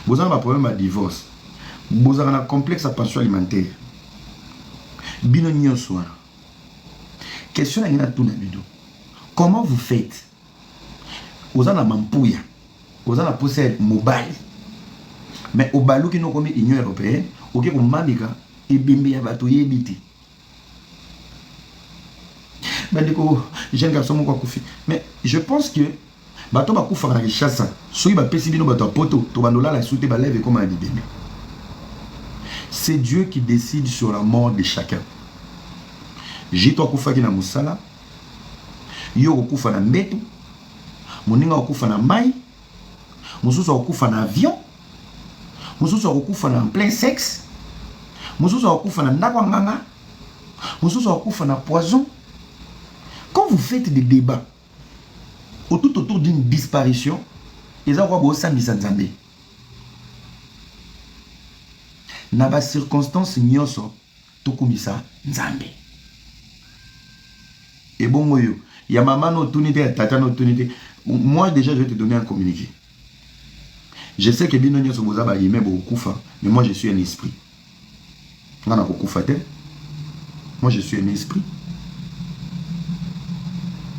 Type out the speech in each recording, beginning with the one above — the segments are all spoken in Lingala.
Vous avez un problème de divorce. Vous avez un complexe à pension alimentaire. Bino nyonso. Question à tout na bido. Comment vous faites? Vous avez un mampouya. Vous avez un possède mobile. Mais au balou qui nous commis Union européenne, ok, on mamika et bimbi ya bato yebiti. Bandiko, jeune garçon mon koufi. Mais je pense que bato ba koufa na chasse. Soyi ba pesi bino bato poto, to bandola la soute ba lève comme un bébé. C'est Dieu qui décide sur la mort de chacun. Jito koufa ki na musala. Yo koufa na mbetu. Moninga koufa na mai. Mususu koufa na avion. Mususu akufa na en plein sexe. Mususu akufa na ndakwanganga. Mususu akufa na poison. Quand vous faites des débats autour d'une disparition, ils ont quoi samedi sanzambe. Na ba circonstance nyonso tokumisa nzambe. Et bon moyo, il y a maman no tunité, tata no tunité. Moi déjà je vais te donner un communiqué. Je sais que bino nyonso bozaba yeme bo kufa, mais moi je suis un esprit. Ngana ko kufa te. Moi je suis un esprit.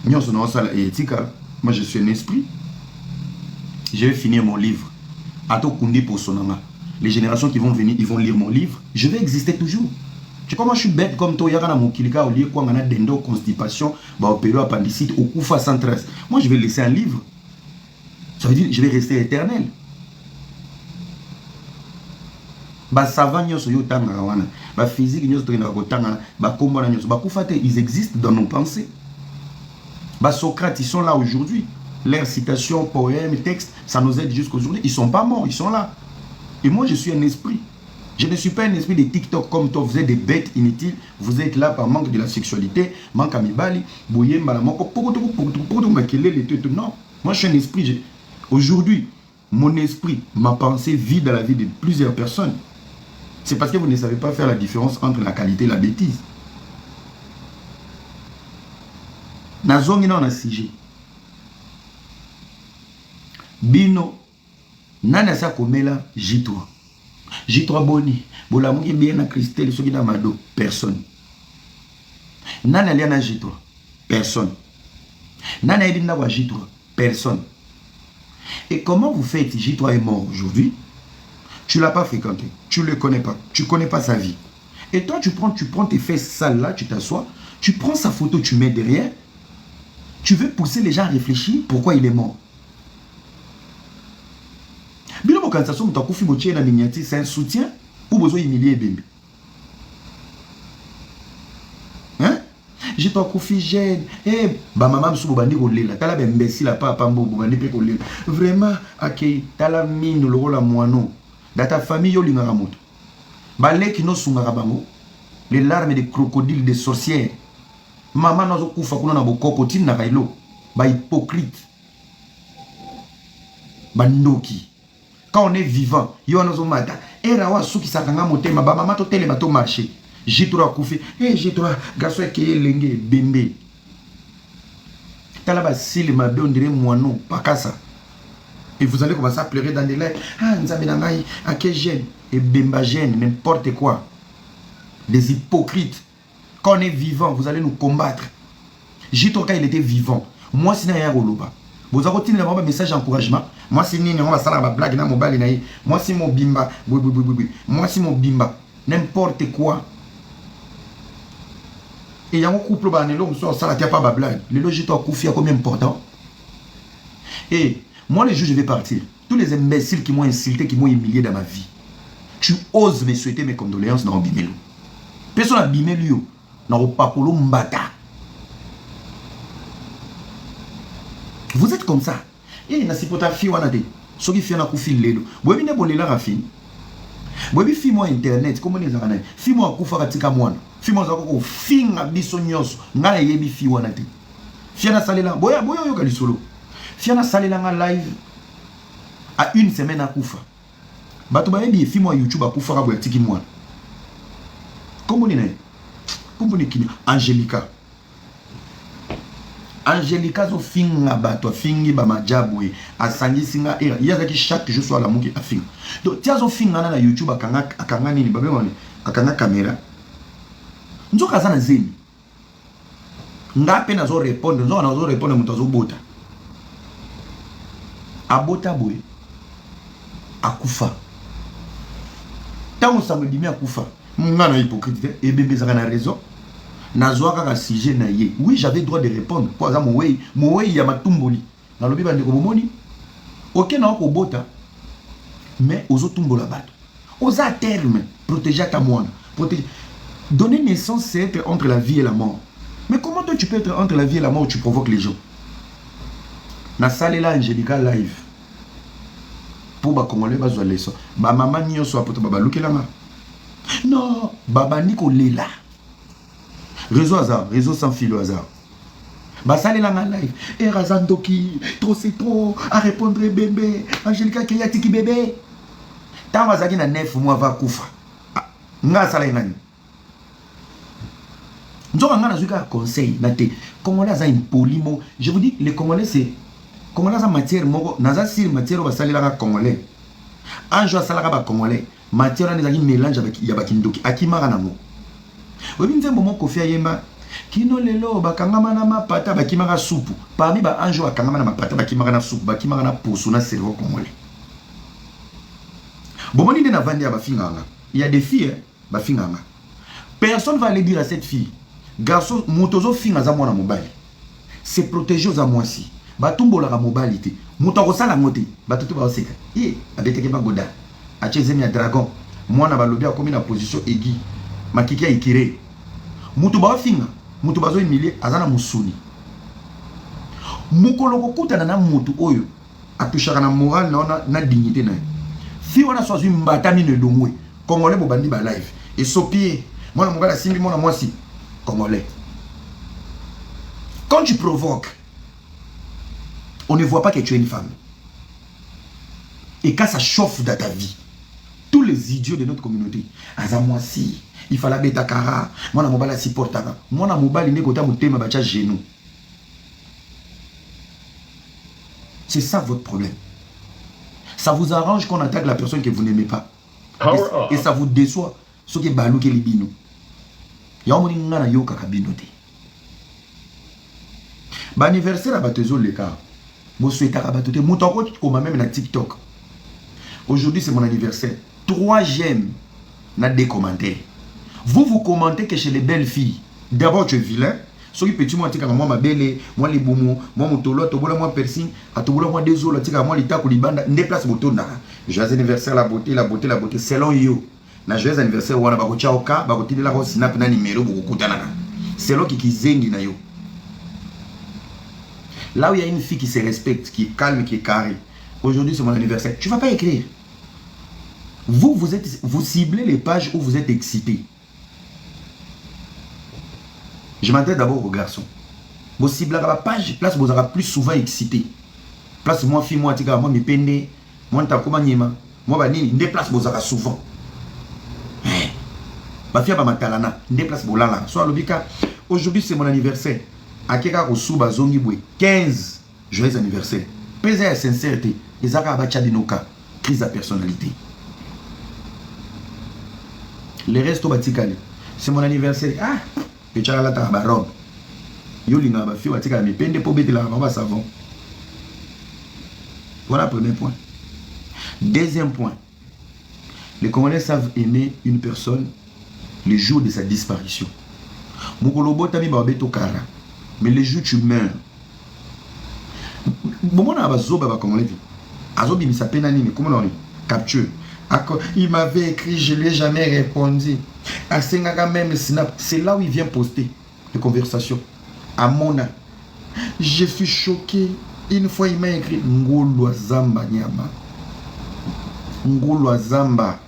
Nyonso no sala etika, moi je suis un esprit. Je vais finir mon livre. Ato kundi pour sonanga. Les générations qui vont venir, ils vont lire mon livre. Je vais exister toujours. Tu sais comment je suis bête comme toi, yaka na mokilika au lieu quoi ngana dendo constipation, ba opéro appendicite au kufa 113. Moi je vais laisser un livre. Ça veut dire je vais rester éternel. Ba savant nyonso yo tanga wana, ba physique nyonso to ko tanga, ba kombo na nyonso, ba kufate, ils existent dans nos pensées. Ba Socrate, ils sont là aujourd'hui. Leurs citations, poèmes, textes, ça nous aide jusqu'aujourd'hui. Ils sont pas morts, ils sont là. Et moi je suis un esprit. Je ne suis pas un esprit de TikTok comme toi, vous êtes des bêtes inutiles, vous êtes là par manque de la sexualité, manque à mibali, bouye malamoko, non. Moi je suis un esprit. Aujourd'hui, mon esprit, ma pensée vit dans la vie de plusieurs personnes. C'est parce que vous ne savez pas faire la différence entre la qualité et la bêtise. Nazongi na sujet. Bino, nana sa komela J3. J3 boni, bola mungi bien na Christelle soki na mado, personne. Nana lia na J3, personne. Nana ebi na wa J3, personne. Et comment vous faites? J3 est mort aujourd'hui. Tu ne l'as pas fréquenté, tu ne le connais pas, tu ne connais pas sa vie. Et toi, tu prends tes fesses sales là, tu t'assois, tu prends sa photo, tu mets derrière, tu veux pousser les gens à réfléchir pourquoi il est mort. C'est un soutien ou besoin humilier bébé. Hein? J'ai toi Kofi jeune. Eh, bah maman me bandi kolela. Tala ben imbécile la papa mbo bandi pe kolela. Vraiment, akei tala mine le rôle à moineau. Dans ta famille yo lingara moto. Ba leki no sungara bango. Les larmes des crocodiles, des sorcières. Maman no kufa kuna na bokoko tin na kailo. Ba hypocrite. Bandoki. Quand on est vivant, yo no mata. Era wa suki sakanga motema ba maman to tele bato marché. J3 Kofi. Eh J3 garçon qui est lengue bembe. Talaba sili ma be on dirait moineau pakasa. Et vous allez commencer à pleurer dans des lèvres. Ah, nzambe na ngai, ake jeune et bemba jeune, n'importe quoi. Des hypocrites. Quand on est vivant, vous allez nous combattre. J3 quand il était vivant. Moi si na ya roloba. Vous avez retiré un message d'encouragement. Moi, si on va faire la blague dans mon mobile, moi, si mon bimba, moi, si mon bimba, n'importe quoi. Et il y a un couple ça n'a pas de blague. Le logis toi Koufi a combien important. Et moi, les jours, je vais partir. Tous les imbéciles qui m'ont insulté, qui m'ont humilié dans ma vie. Tu oses me souhaiter mes condoléances dans Bimelo. Personne n'a Bimelo. Dans Opakolo Mbata. Vous êtes comme ça. Et na sipota fi wana de. Soki fi na kufi lelo. Bobi ne bolela rafine. Bobi fi mo internet comment les arana. Fi mo akufa katika mwana. Fi mo zako ko finga biso nyonso. Nga yebi fi wana de. Fi na salela boya yo kali solo. Fi na salela nga live à une semaine akufa. Bato ba yebi fi mo YouTube akufa ka boya tiki mwana. Comment ni ne? Comment ni kini Angelica. Angelica zo finga bato fingi ba majabwe asangi singa era yazaki chaque jour soit la muki afinga donc tia zo finga na YouTube akanga nini babe ngone akanga caméra nzoka za na zemi ngape na zo répondre muto zo bota abota boy akufa tango sango dimi akufa ngana hypocrite et bébé za na raison. Nazwaka ka sujet na ye. Oui, j'avais droit de répondre. Pour exemple, moi ya matumboli. Na lobi bande ko bomoni. OK na ko bota. Mais ozo tumbola bato. Oza terme protéger ta moine. Protéger. Donner naissance c'est être entre la vie et la mort. Mais comment toi tu peux être entre la vie et la mort où tu provoques les gens? Na salela Angelica live. Pour ba congolais bazwa leçon. Ba maman nyoso apoto baba lukelanga. Non, baba niko lela. Réseau hasard, réseau sans fil au hasard. Basale la live. Et Razandoki, trop c'est trop. À répondre bébé. Angelica Keyatiki bébé. Tant Wazaki na 9 mois va koufa. Nga sala ngani. Nzoka nga nazuka conseil nate. Congolais za impolimo. Je vous dis les Congolais c'est Congolais za matière moko naza sir matière basale la Congolais. Anjo sala ba Congolais. Matière na zaki mélange avec yabakindoki akimara namo. Oui, nous avons Kofia Yemba. Kino lelo bakangama na mapata bakimaka soupu. Parmi ba anjo akangama na mapata bakimaka na soupu, bakimaka na poso na cerveau congolais. Bomoni na vandi ya bafinganga. Il y a des filles bafinganga. Personne va aller dire à cette fille, garçon motozo finga za mwana mobali. C'est protéger za mwasi. Batumbola ka mobilité. Mutako sala ngote, batutu ba oseka. Abeteke ba goda. Achezemi ya dragon. Mwana balobi akomi na position aiguë. Makiki ya ikire mutu ba finga mutu bazo emilie azana musuni mukolo kokutana na mutu oyo atushaka na moral na dignité na fi wana sozu mbata mine dongwe congolais bobandi ba live et sopie mwana mongala simbi mwana mwasi congolais quand tu provoques on ne voit pas que tu es une femme et quand ça chauffe dans ta vie tous les idiots de notre communauté azamwasi il fallait beta kara mwana mobala supportaka mwana mobali ne kota mutema bacha genou. C'est ça votre problème. Ça vous arrange qu'on attaque la personne que vous n'aimez pas et ça vous déçoit ce qui est balou ke libino ya moni ngana yoka kabinote ba anniversaire abatezo leka mo souhaitaka batote mutoko ko même na TikTok. Aujourd'hui c'est mon anniversaire. 3 j'aime na des commentaires. Vous commentez que chez les belles filles, d'abord tu es vilain. Ce qui petit moi tika moi ma belle, moi les boumou, moi motolo, tobola moi piercing, atobola moi désolé tika moi lita ko libanda, déplace botona. Joyeux anniversaire la beauté, la beauté, la beauté selon yo. Na joyeux anniversaire wana ba ko chaoka, ba ko tindela ko snap na numéro bu ko kutana. Selon qui zengi na yo. Là où il y a une fille qui se respecte, qui est calme, qui est carrée. Aujourd'hui c'est mon anniversaire. Tu vas pas écrire. Vous ciblez les pages où vous êtes excité. Je m'adresse d'abord aux garçons. Vous ciblez la page, place vous aurez plus souvent excité. Place moi fille moi tika moi me pende, moi ta koma nyema, moi ba nini, déplace vous aurez souvent. Ma fille ba matalana, déplace bolala. Soit lobika, aujourd'hui c'est mon anniversaire. Akeka ko suba zongi bwe 15 joyeux anniversaire. Pèse à sincérité, ezaka ba tchadinoka, crise de personnalité. Les restes batikali. C'est mon anniversaire. Ah, et tu as la tabaron. Yolina ba fi watika mi pende po beti la ba savon. Voilà le premier point. Deuxième point. Les Congolais savent aimer une personne le jour de sa disparition. Mukolobo tami ba beto kara. Mais le jour tu meurs. Bon na ba zoba ba Congolais. Azobi mi sapena nini comment on capture. Il m'avait écrit, je ne lui ai jamais répondu. À Sengaga même Snap, c'est là où il vient poster les conversations. À Mona, je suis choqué. Une fois, il m'a écrit Ngolo Zamba Nyama. Ngolo Zamba.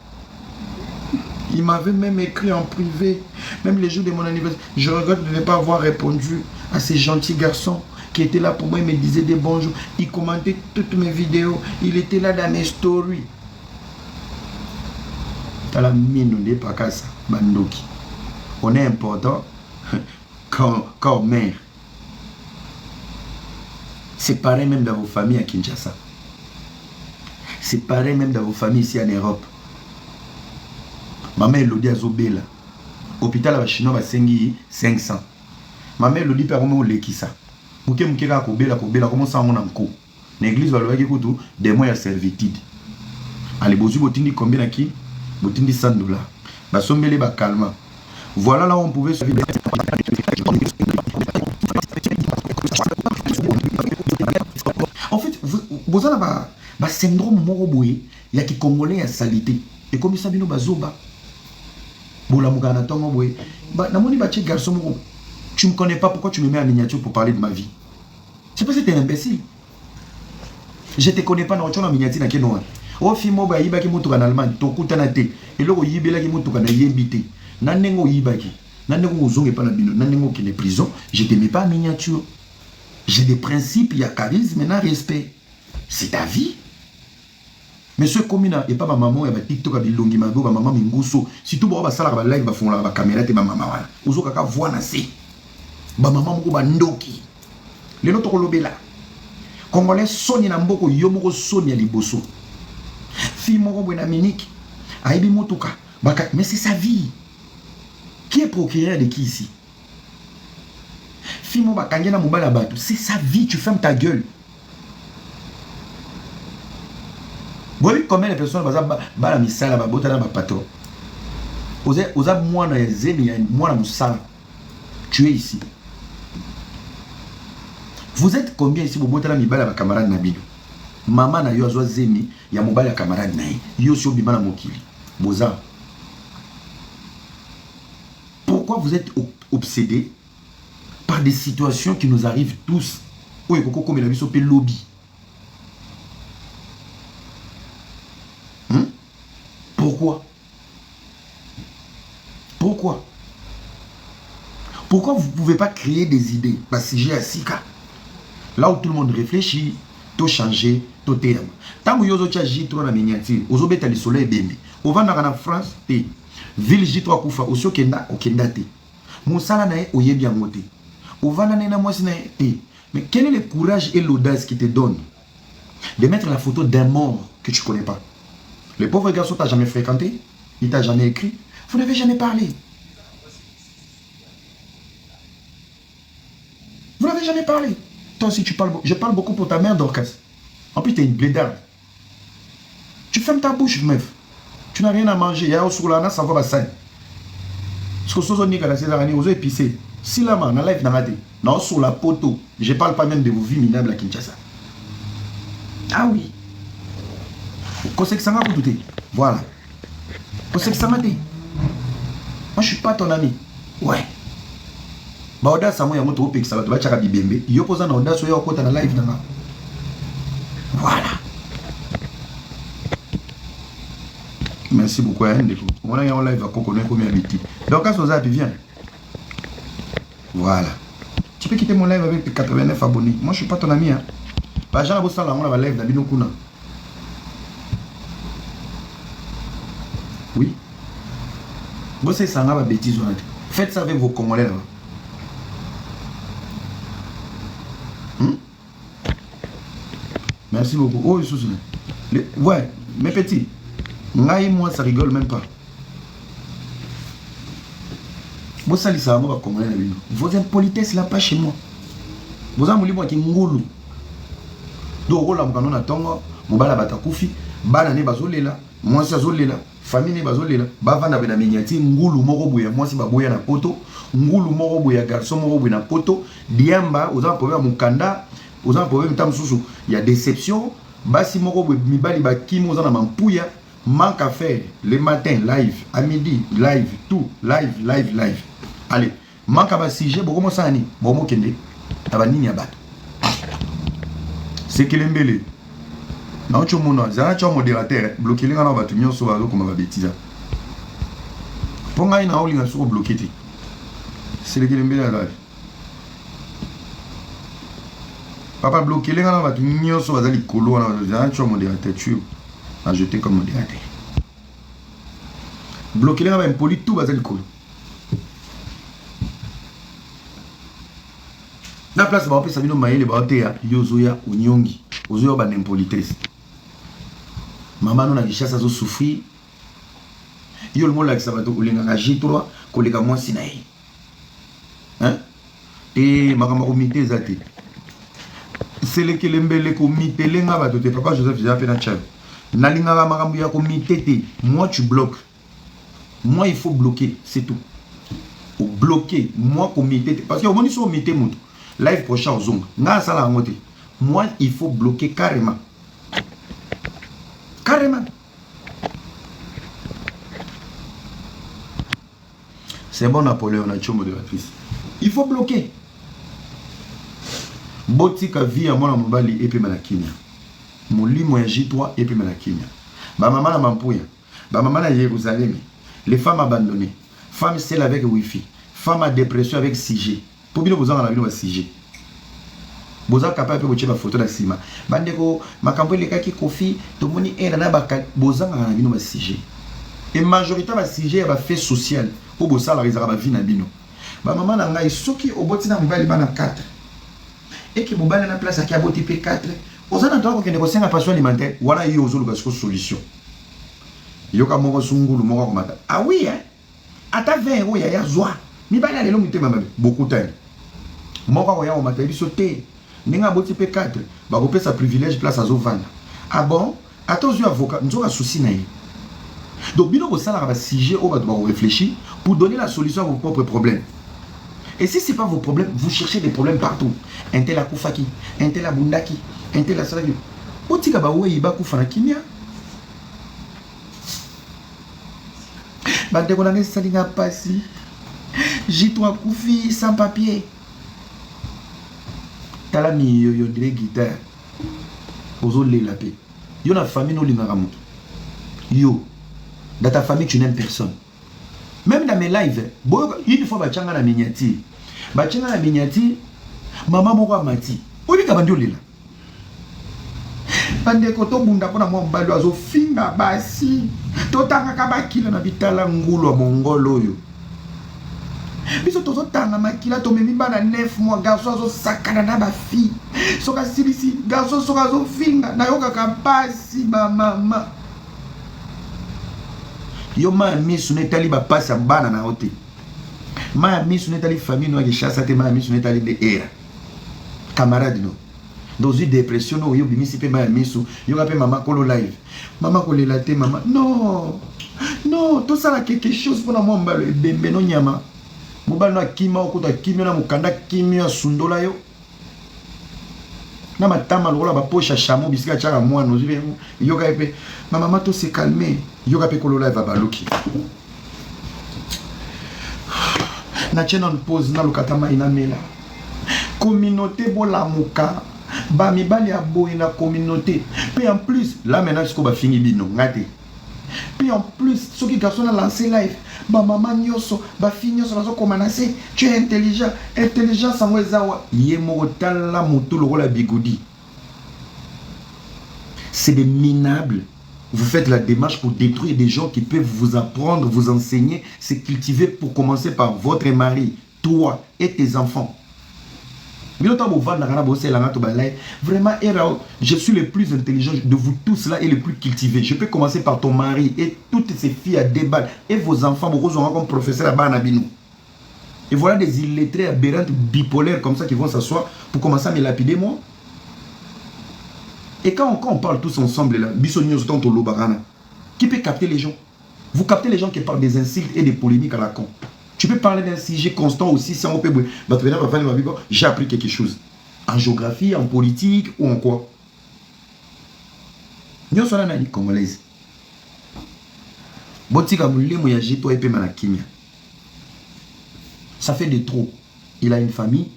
Il m'avait même écrit en privé, même les jours de mon anniversaire. Je regrette de ne pas avoir répondu à ces gentils garçons qui étaient là pour moi. Il me disait des bonjours. Il commentait toutes mes vidéos. Il était là dans mes stories. La mine n'est pas qu'à ça, Bandoki. On est important quand mère. C'est pareil même dans vos familles à Kinshasa. C'est pareil même dans vos familles ici en Europe. Maman Elodie a Zobela. Hôpital à Chinois va 500. Maman Elodie peut avoir le kisa. Mouké mouké ka kobela comment ça on en co. L'église va le dire des moyens de servitude. Allez, bozu botindi combien à qui? Botindi $100. Ba sombele ba calme. Voilà là où on pouvait se en fait, vous avez un syndrome moroboé, il y a qui congolais à salité. Et comme ça, bino bazoba. Bola mugana tongo boé. Ba namoni ba garçon moro. Tu me connais pas, pourquoi tu me mets en miniature pour parler de ma vie? C'est parce que t'es un imbécile. Je te connais pas, non, tu as en miniature na kenoa. O fi mo ba yiba ki mutu en Allemagne, to kutana te. Et loko yibela ki mutu kana yebité. Nanengo yiba ki. Nanengo ozonge pa na bino, nanengo ki ne prison, je te mets pas en miniature. J'ai des principes, il y a charisme, maintenant respect. C'est ta vie. Mais ce commun et pas ma maman, il y a TikTok, il y a ma maman, Mingousso. Si tout le monde va live, il va la caméra, et ma maman. Ozo kaka voix nasi. Ma maman, il va ndoki. Les autres kolobela. Congolais, Sony Namboko, Yomoko Sony Liboso. Fille moko buena Minique. Aibi Motuka. Mais c'est sa vie. Qui est procureur de qui ici? C'est sa vie, tu fermes ta gueule. Vous voyez combien de personnes bala misala ba botana ba patron. Oza mwana ya zemi ya mwana musala. Tu es ici. Vous êtes combien ici bo botana mibala ba camarade na bino? Maman na yo azwa zemi ya mobala ya camarade na yo so bimana mokili. Boza. Pourquoi vous êtes obsédés par des situations qui nous arrivent tous? Oui, comme la vie sur le lobby. Pourquoi? Pourquoi? Pourquoi vous ne pouvez pas créer des idées? Parce que j'ai un Sika. Là où tout le monde réfléchit, tout changer, tout terme. Tant que vous avez agi trop dans la miniature, vous avez le soleil bébé. Vous allez en France, ville J3 Koufa, aussi au Kenda, Moussala nae oyebi angote. Mais quel est le courage et l'audace qui te donne de mettre la photo d'un mort que tu ne connais pas? Le pauvre garçon t'a jamais fréquenté, il t'a jamais écrit, vous n'avez jamais parlé. Vous n'avez jamais parlé. Toi aussi tu parles, je parle beaucoup pour ta mère Dorcas. En plus tu es une blédarde. Tu fermes ta bouche meuf. Tu n'as rien à manger, il y a sur la ça va ça. Ce que ce soit Nicolas César, vous épicé. Si la main, live dans la tête, non, sur la poteau, je ne parle pas même de vos vies minables à Kinshasa. Ah oui. Quand c'est que ça m'a douté. Voilà. Quand c'est que ça m'a dit. Moi, je ne suis pas ton ami. Ouais. Bah, audace, ça m'a dit que ça va être bibembe. Il y a posé un audace, il y a un live dans la. Voilà. Merci beaucoup. On a un live à connaître combien d'habitudes. Donc, quand ça viens. Voilà. Tu peux quitter mon live avec 89 abonnés. Moi, je ne suis pas ton ami. Hein. Bah, j'ai un là, on va live dans Binokuna. Oui. Vous savez, ça n'a pas de bêtises. Faites ça avec vos Congolais là. Merci beaucoup. Oh, ouais, mes petits. Moi, ça rigole même pas. Vous impolitesse là pas chez moi. Vous avez moi qui ngulu. Donc là on a tongo, mobala batakufi, bana ne bazolela, moi si azolela, famille ne bazolela, bavanda bena miniati ngulu moko boya, moi si baboya na poto, ngulu moko boya garçon moko boya na poto, diamba, aux avez problème mukanda, aux avez problème tam susu, il y a déception, basi moko boya mibali ba kimo za na mampuya, manque à faire le matin live, à midi live, tout live. Allez, manque à sujet, beaucoup ça ni, bon kende, tabani abat. C'est qu'il est mbele. Non tu mon zana tu modérateur, bloquer les gens batu nyonso bazo comme ba bêtise. Ponga ina oli na soko bloquer ti. C'est le qu'il est mbele là. Papa bloquer les gens batu nyonso bazali kolo na zana tu modérateur tu. A jeter comme modérateur. Bloquer les gens impoli tout bazali kolo. Na place ba opesa bino mayele ba oteya yozoya unyongi ozoya ba n'impolitesse maman non na Kinshasa zo souffrir yo le mot là que ça va to linga ka J3 koleka mwasi na ye hein et makambo komité zate c'est le kelembele komité lenga ba to te papa Joseph déjà fait na chat na linga ba makambo ya komité te moi tu bloques moi il faut bloquer c'est tout ou bloquer moi comité parce que au moins ils sont comité mutu live prochain aux ongles nga sala ngote moi il faut bloquer carrément c'est bon Napoléon na chomo de l'actrice il faut bloquer botika vie à mwana mobali et puis malakimia molimo ya J3 et puis malakimia ba maman na Mampuya ba maman na Jérusalem les femmes abandonnées femmes celles avec wifi femmes à dépression avec 6G pour bien vous en la bino 6G boza capable de faire photo na sima bandeko makambo le kaki kofi to moni ela na baka boza na bino 6G et majorité ba 6G ba fait social pour bossa la réserve ba vie na bino ba maman na ngai soki oboti na mobali bana 4 et que mobali na place aki aboti pe 4 ozana to ko kende ko senga passion alimentaire wala yo ozolo ka solution yoka moko sungulu moko komata ah oui hein ata 20 euros ya zwa mi bali lelo mutema mabe beaucoup time moko ko ya o mata biso te ninga boti pe 4 ba ko pesa privilège place azo vanda ah bon attention avocat nzoka souci na ye donc bino ko sala ba sujet au ba réfléchir pour donner la solution à vos propres problèmes. Et si ce n'est pas vos problèmes, vous cherchez des problèmes partout. Un tel a koufaki, un tel a bundaki, un tel a salaki. Otika ba oué iba koufana kimia. Bande konane salinga pasi. J3 koufi sans papier. Talami yo dire guitare. Ozo le lapé. Yo na famille no lingara mutu. Yo. Dans ta famille, tu n'aimes personne. Même dans mes lives, une fois, tu as la miniature. Tu as la miniature, maman m'a mati. Où est-ce que tu es là? Bande koto bunda pona mwa mbalo azo finga basi. Totanga kabakila na bitala ngulu wa mongolo yo. Biso tozo tanga makila to memi bana 9 mois garçon azo sakana na ba fille. Soka silisi garçon soka azo finga na yoka kabasi ba mama. Yo ma misu netali ba passe en bana na hote. Ma misu netali famille no Kinshasa te ma misu netali de era. Camarade no. Dans une dépression no yo bimisi pe ma misu yo ka pe maman kolo live. Maman kolela te maman. Non. Non, tout ça là quelque chose pour moi mbalo bembe no nyama. Mobali no akima okuta kimio na mukanda kimio sundola yo. Na matama lokola ba poche chameau bisika chaka moi no zibe yo ka pe ma maman to se calmer. Yo ka pe kolola va baluki. Na chenon pose na lokatama ina mela. Communauté bola muka. Ba mi bali aboy na communauté. Puis en plus, là maintenant ce qu'on va finir bino ngate. Puis en plus, ceux qui garçon a lancé live, ba maman nyoso, ba fille nyoso nazo komanase, tu es intelligent, intelligence en wezawa. Yemo tala mutu lokola bigodi. C'est des minables. Vous faites la démarche pour détruire des gens qui peuvent vous apprendre, vous enseigner, se cultiver pour commencer par votre mari, toi et tes enfants. Vraiment, je suis le plus intelligent de vous tous là et le plus cultivé. Je peux commencer par ton mari et toutes ces filles à débattre et vos enfants, vous aurez comme professeur à Banabinou. Et voilà des illettrés aberrantes bipolaires comme ça qui vont s'asseoir pour commencer à me lapider moi. Et quand on parle tous ensemble là, qui peut capter les gens? Vous captez les gens qui parlent des insultes et des polémiques à la con. Tu peux parler d'un sujet constant aussi, si on peut. J'ai appris quelque chose. En géographie, en politique ou en quoi? Nous sommes là, Congolais. Ça fait de trop. Il a une famille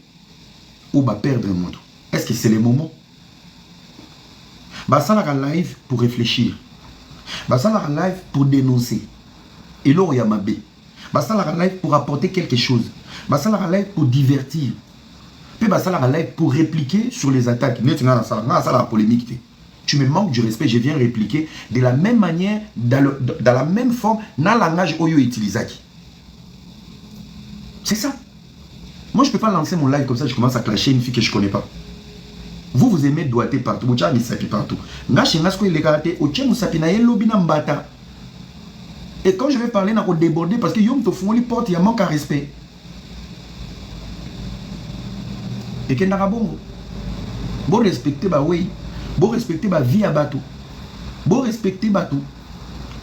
ou va perdre le monde. Est-ce que c'est le moment? Ça là live pour réfléchir. Ça là live pour dénoncer. Et là, il y a ma bé. Ça là live pour apporter quelque chose. Ça là live pour divertir. Puis ça là live pour répliquer sur les attaques. La polémique. Tu me manques du respect, je viens répliquer de la même manière, dans la même forme, dans le langage oyo utilisaki. C'est ça. Moi, je ne peux pas lancer mon live comme ça, je commence à clasher une fille que je ne connais pas. Vous, vous aimez doigter partout, vous avez mis partout. Et quand je vais parler, je vais déborder parce que yo me font les portes, il y a manque à respect. Et que n'a bon. Bon respecter bah oui. Bon respecter bah vie à bateau. Bon respecter bateau.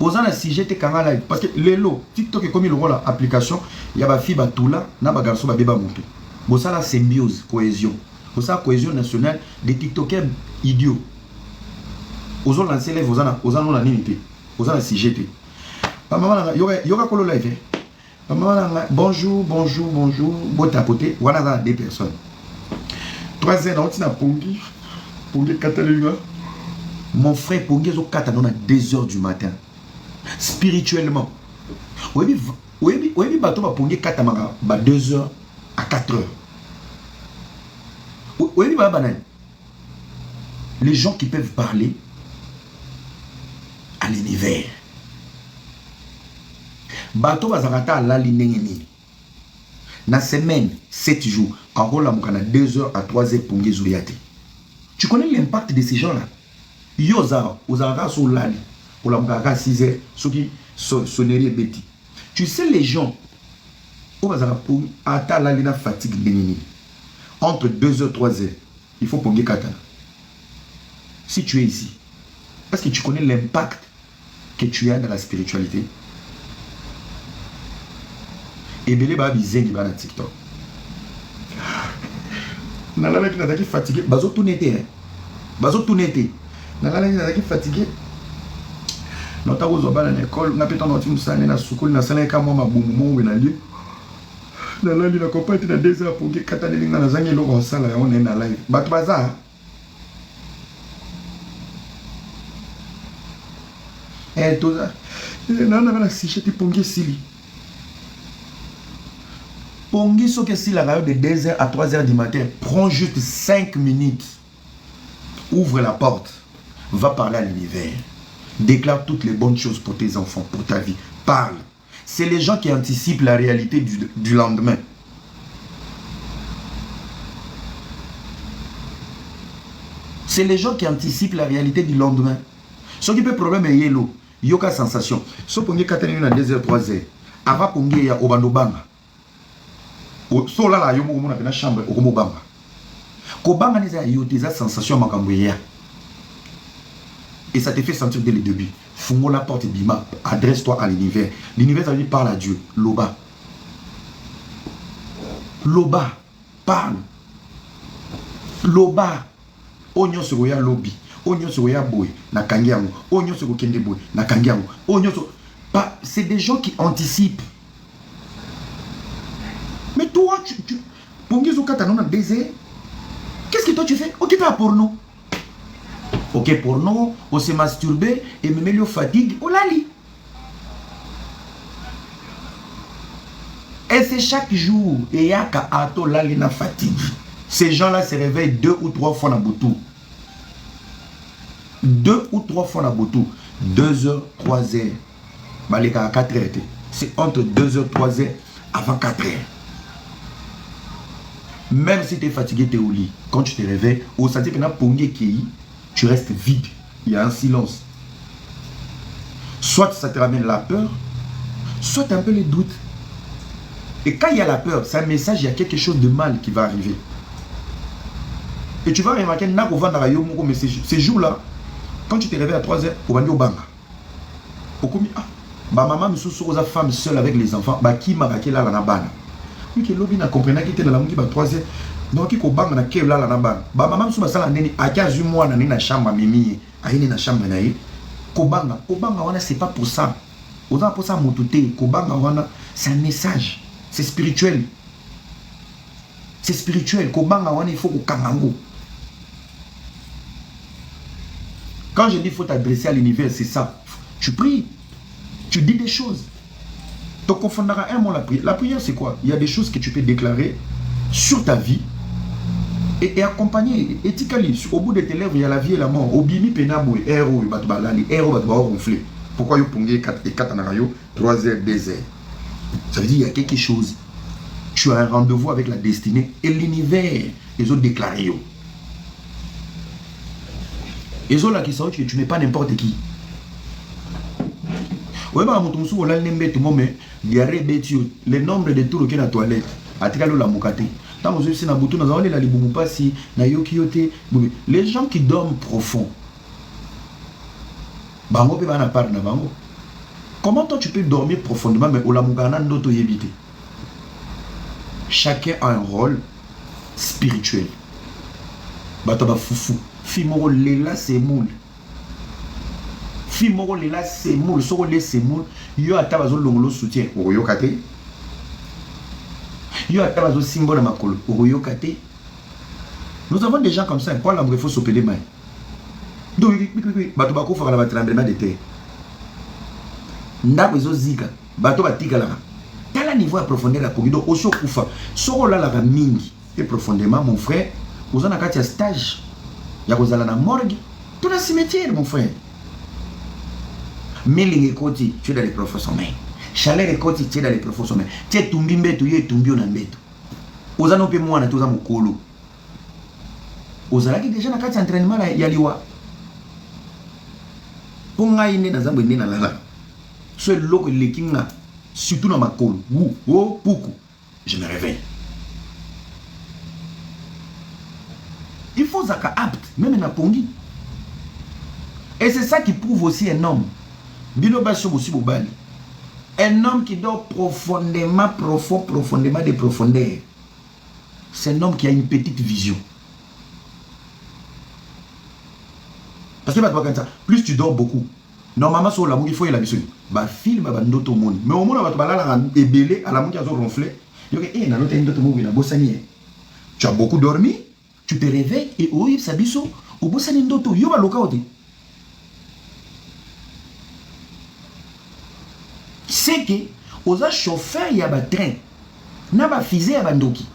Aux ans si j'étais canal live parce que les lots TikTok est comme il rôle l'application, il y a ba fille bah tout là, na ba garçon ba bébé monter. Bon ça la symbiose, cohésion. Pour ça cohésion nationale des TikTokers idiots. Aux ans lancé les aux ans non la limité. Aux ans si j'étais. Maman yoga kolo live. Maman bonjour, bonjour, bonjour. Bon tapoter, voilà des personnes. 3 ans on a pongi. Pongi Catalina. Mon frère pongi zo Catalina à 2h du matin. Spirituellement. Oui, bateau va pongi Catalina à 2h à 4h. Oui, les gens qui peuvent parler à l'univers. Bateau va zarata à la ligne. Na semaine, 7 jours, en gros, 2h à 3h pour Ngezouliate. Tu connais l'impact de ces gens-là? Yoza, Ozara sur l'ali, pour la 6h, ceux qui sonnerie bêtis. Tu sais, les gens, Ozara pour Ata la ligne fatigue bénini. Entre 2h et 3h, il faut pour Ngekata. Si tu es ici, parce que tu connais l'impact que tu as dans la spiritualité. Et belé ba bizengi ba na TikTok. Nala mec na taki fatigué, bazo tout netté. Bazo tout netté. Nala mec na taki fatigué. Nota ozo ba na école, na peto na timu sana na sukuli na sana ka mwa mabumu mo na li. Nala li na compagnie na 2 heures pour que kata ne linga na zangi loko sala ya on est na live. Bat baza. Tout ça. Nana na si cheti pongi sili. Pongi ce que si la radio de 2h à 3h du matin, prends juste 5 minutes, ouvre la porte, va parler à l'univers, déclare toutes les bonnes choses pour tes enfants, pour ta vie, parle. C'est les gens qui anticipent la réalité du lendemain. C'est les gens qui anticipent la réalité du lendemain. Ce qui peut problème est yellow, yoka sensation. Ce pongi 4h à 2h, 3h, avant pongi ya obandobanga. So là yo mo na chambre o mo bamba ko banga ni za yo des sensations makamboya et ça te fait sentir dès le début. Fungo la porte bima, adresse-toi à l'univers. L'univers ça dit parle à Dieu. Loba parle. Loba onyo so ya lobby, onyo so ya boy na kangiango, onyo so kende boy na kangiango, onyo so pas, c'est des gens qui anticipent. Mais toi, qu'est-ce que toi tu fais? Ok, t'as porno. Ok, porno, on s'est masturbé et me met le fatigue, on l'a lit. Et c'est chaque jour, et y'a qu'à ato la na fatigue. Ces gens-là se réveillent 2 ou 3 fois dans Boutou. 2 ou 3 fois dans Boutou. 2h, 3h. Baleka à 4h. C'est entre 2h, 3h avant 4h. Même si tu es fatigué, tu es au lit. Quand tu te réveilles, au senti que tu restes vide. Il y a un silence. Soit ça te ramène la peur, soit un peu les doutes. Et quand il y a la peur, c'est un message, il y a quelque chose de mal qui va arriver. Et tu vas remarquer, mais ces jours-là, quand tu te réveilles à 3h, au bandi au banga. Au commis, ma maman me soucie aux femmes seules avec les enfants, qui m'a raqué là la bana. Oui, que l'objet n'a compris qu'il était dans la mouille, 3h. Donc, il faut bang na kev là la bana. Maman me soucie à neni, à 15 mois, na na chambre mimi, à une na chambre na yi. Kobanga, wana, c'est pas pour ça. On a pour ça moutouté. Kobanga, wana, c'est un message. C'est spirituel. C'est spirituel. Kobanga, wana, il faut qu'on kangango. Quand je dis qu'il faut t'adresser à l'univers, c'est ça. Tu pries. Tu dis des choses. Tu confondras un mot la prière. La prière, c'est quoi? Il y a des choses que tu peux déclarer sur ta vie et accompagner éthiquement. Au bout de tes lèvres, il y a la vie et la mort. Obimi penabo et héros, batbalali, héros batbao gonflé. Pourquoi you pongé 4 et 4 en arayo, 3 heures, 2 heures? Ça veut dire qu'il y a quelque chose. Tu as un rendez-vous avec la destinée et l'univers. Ils ont déclaré. Ils ont là qui savent que tu n'es pas n'importe qui. Oui, bah, mon sou, là, le nombre de tours qui est dans la toilette, à tirer la moukate. Tant que je suis dans bouton, nous avons les liboumupasi, na yokiyote. Les gens qui dorment profond, bango pe bana part na bango. Comment toi tu peux dormir profondément, mais au la moukana n'auto éviter? Chacun a un rôle spirituel. Bataba foufou. Fimoro lela c'est moule. Fimoro lela c'est moule. Soro le c'est moule. Yo atabazo longolo soutien. Oyo kate. Yo atabazo symbole makolo. Oyo kate. Nous avons des gens comme ça. Quoi l'amour il faut s'opérer main. Donc bataba ko fera la tremblement de terre. Ndako zo zika. Bataba tika la. Tala niveau à profondeur la kogido oso kufa. Soro la la mingi. Et profondément mon frère. Vous en avez un stage. Il y a un morgue. Tout dans le cimetière, mon frère. Mailing et côté, tu es dans les professeurs. Chaleur et côté, tu es dans les professeurs. Tu es tombé, tu es tombé, vous en avez moins, tu es mon colo. Vous avez déjà un entraînement, il y a l'IWA. Pour nga ine dans un bonnet dans la. Seul l'eau le kinga, surtout dans ma colo. Oh, poukou. Je me réveille. Il faut zaka apte, même na pongi. Et c'est ça qui prouve aussi un homme. Un homme qui dort profondément, profondément de profondeur. C'est un homme qui a une petite vision. Parce que plus tu dors beaucoup, normalement sur la mouille, il faut y la vision. Bah film bah d'autres monde. Mais au moins on va là et belé à la mouille qui a ronflé. Tu as beaucoup dormi. Tu te réveilles et oui, ça biso, au bout ça n'est d'autre, yo va locaote. C'est que, aux chauffeurs, il y a un train, n'a pas fisé à bandoki.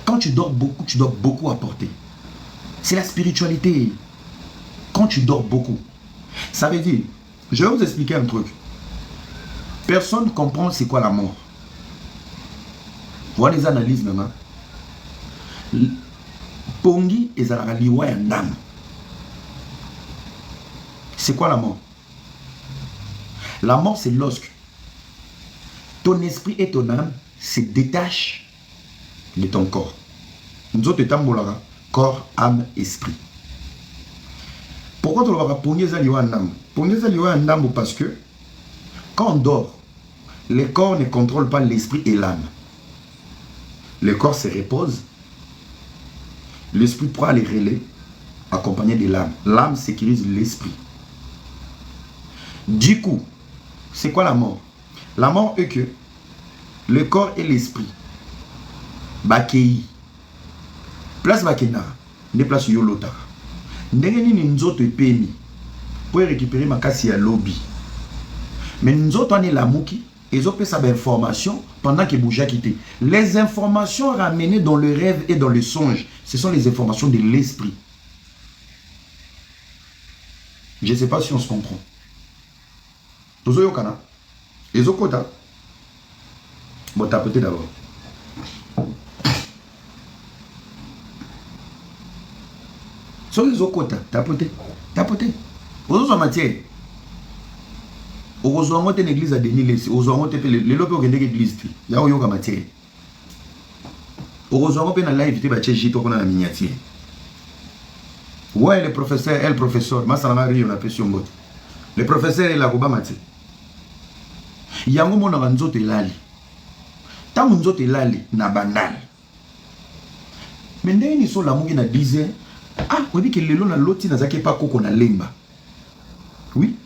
Quand tu dors beaucoup, tu dois beaucoup apporter. C'est la spiritualité. Quand tu dors beaucoup, ça veut dire, je vais vous expliquer un truc. Personne ne comprend c'est quoi la mort. Voilà les analyses maintenant. Pongi et Zaraliwa et Ndam. C'est quoi la mort? La mort, c'est lorsque ton esprit et ton âme se détachent de ton corps. Nous autres, corps, âme, esprit. Pourquoi tu vas Pongi et Zaraliwa et Ndam? Pongi et Zaraliwa et Ndam parce que quand on dort, le corps ne contrôle pas l'esprit et l'âme. Le corps se repose. L'esprit prend les relais accompagné de l'âme. L'âme sécurise l'esprit. Du coup, c'est quoi la mort? La mort est que le corps et l'esprit, bakei, place bakena, ne place yolota. Ndengeni nzoto epeni pour récupérer ma casse à lobby. Mais nzoto ane la mouki. Ils ont fait sa information pendant que Bouja quitté. Les informations ramenées dans le rêve et dans le songe, ce sont les informations de l'esprit. Je ne sais pas si on se comprend. Tous les Okana, les Okota, bon, tapotez d'abord. Sur les Okota, tapotez, tapotez. Aux autres matières. Heureusement, tu es une église à Denis, heureusement, tu es une église. Il y a une matière. Heureusement, tu es une live, tu es une miniature. Ouais, le professeur, elle, professeur, ma salamari, on a fait sur mot. Le professeur est là, Roba Mati. Il y a un moment où on a lali. Tant qu'on a lali, na banal. Mais dès qu'ils sont là, ils disent, ah, on dit que les gens l'autre, ils n'ont pas qu'on a lemba. Oui.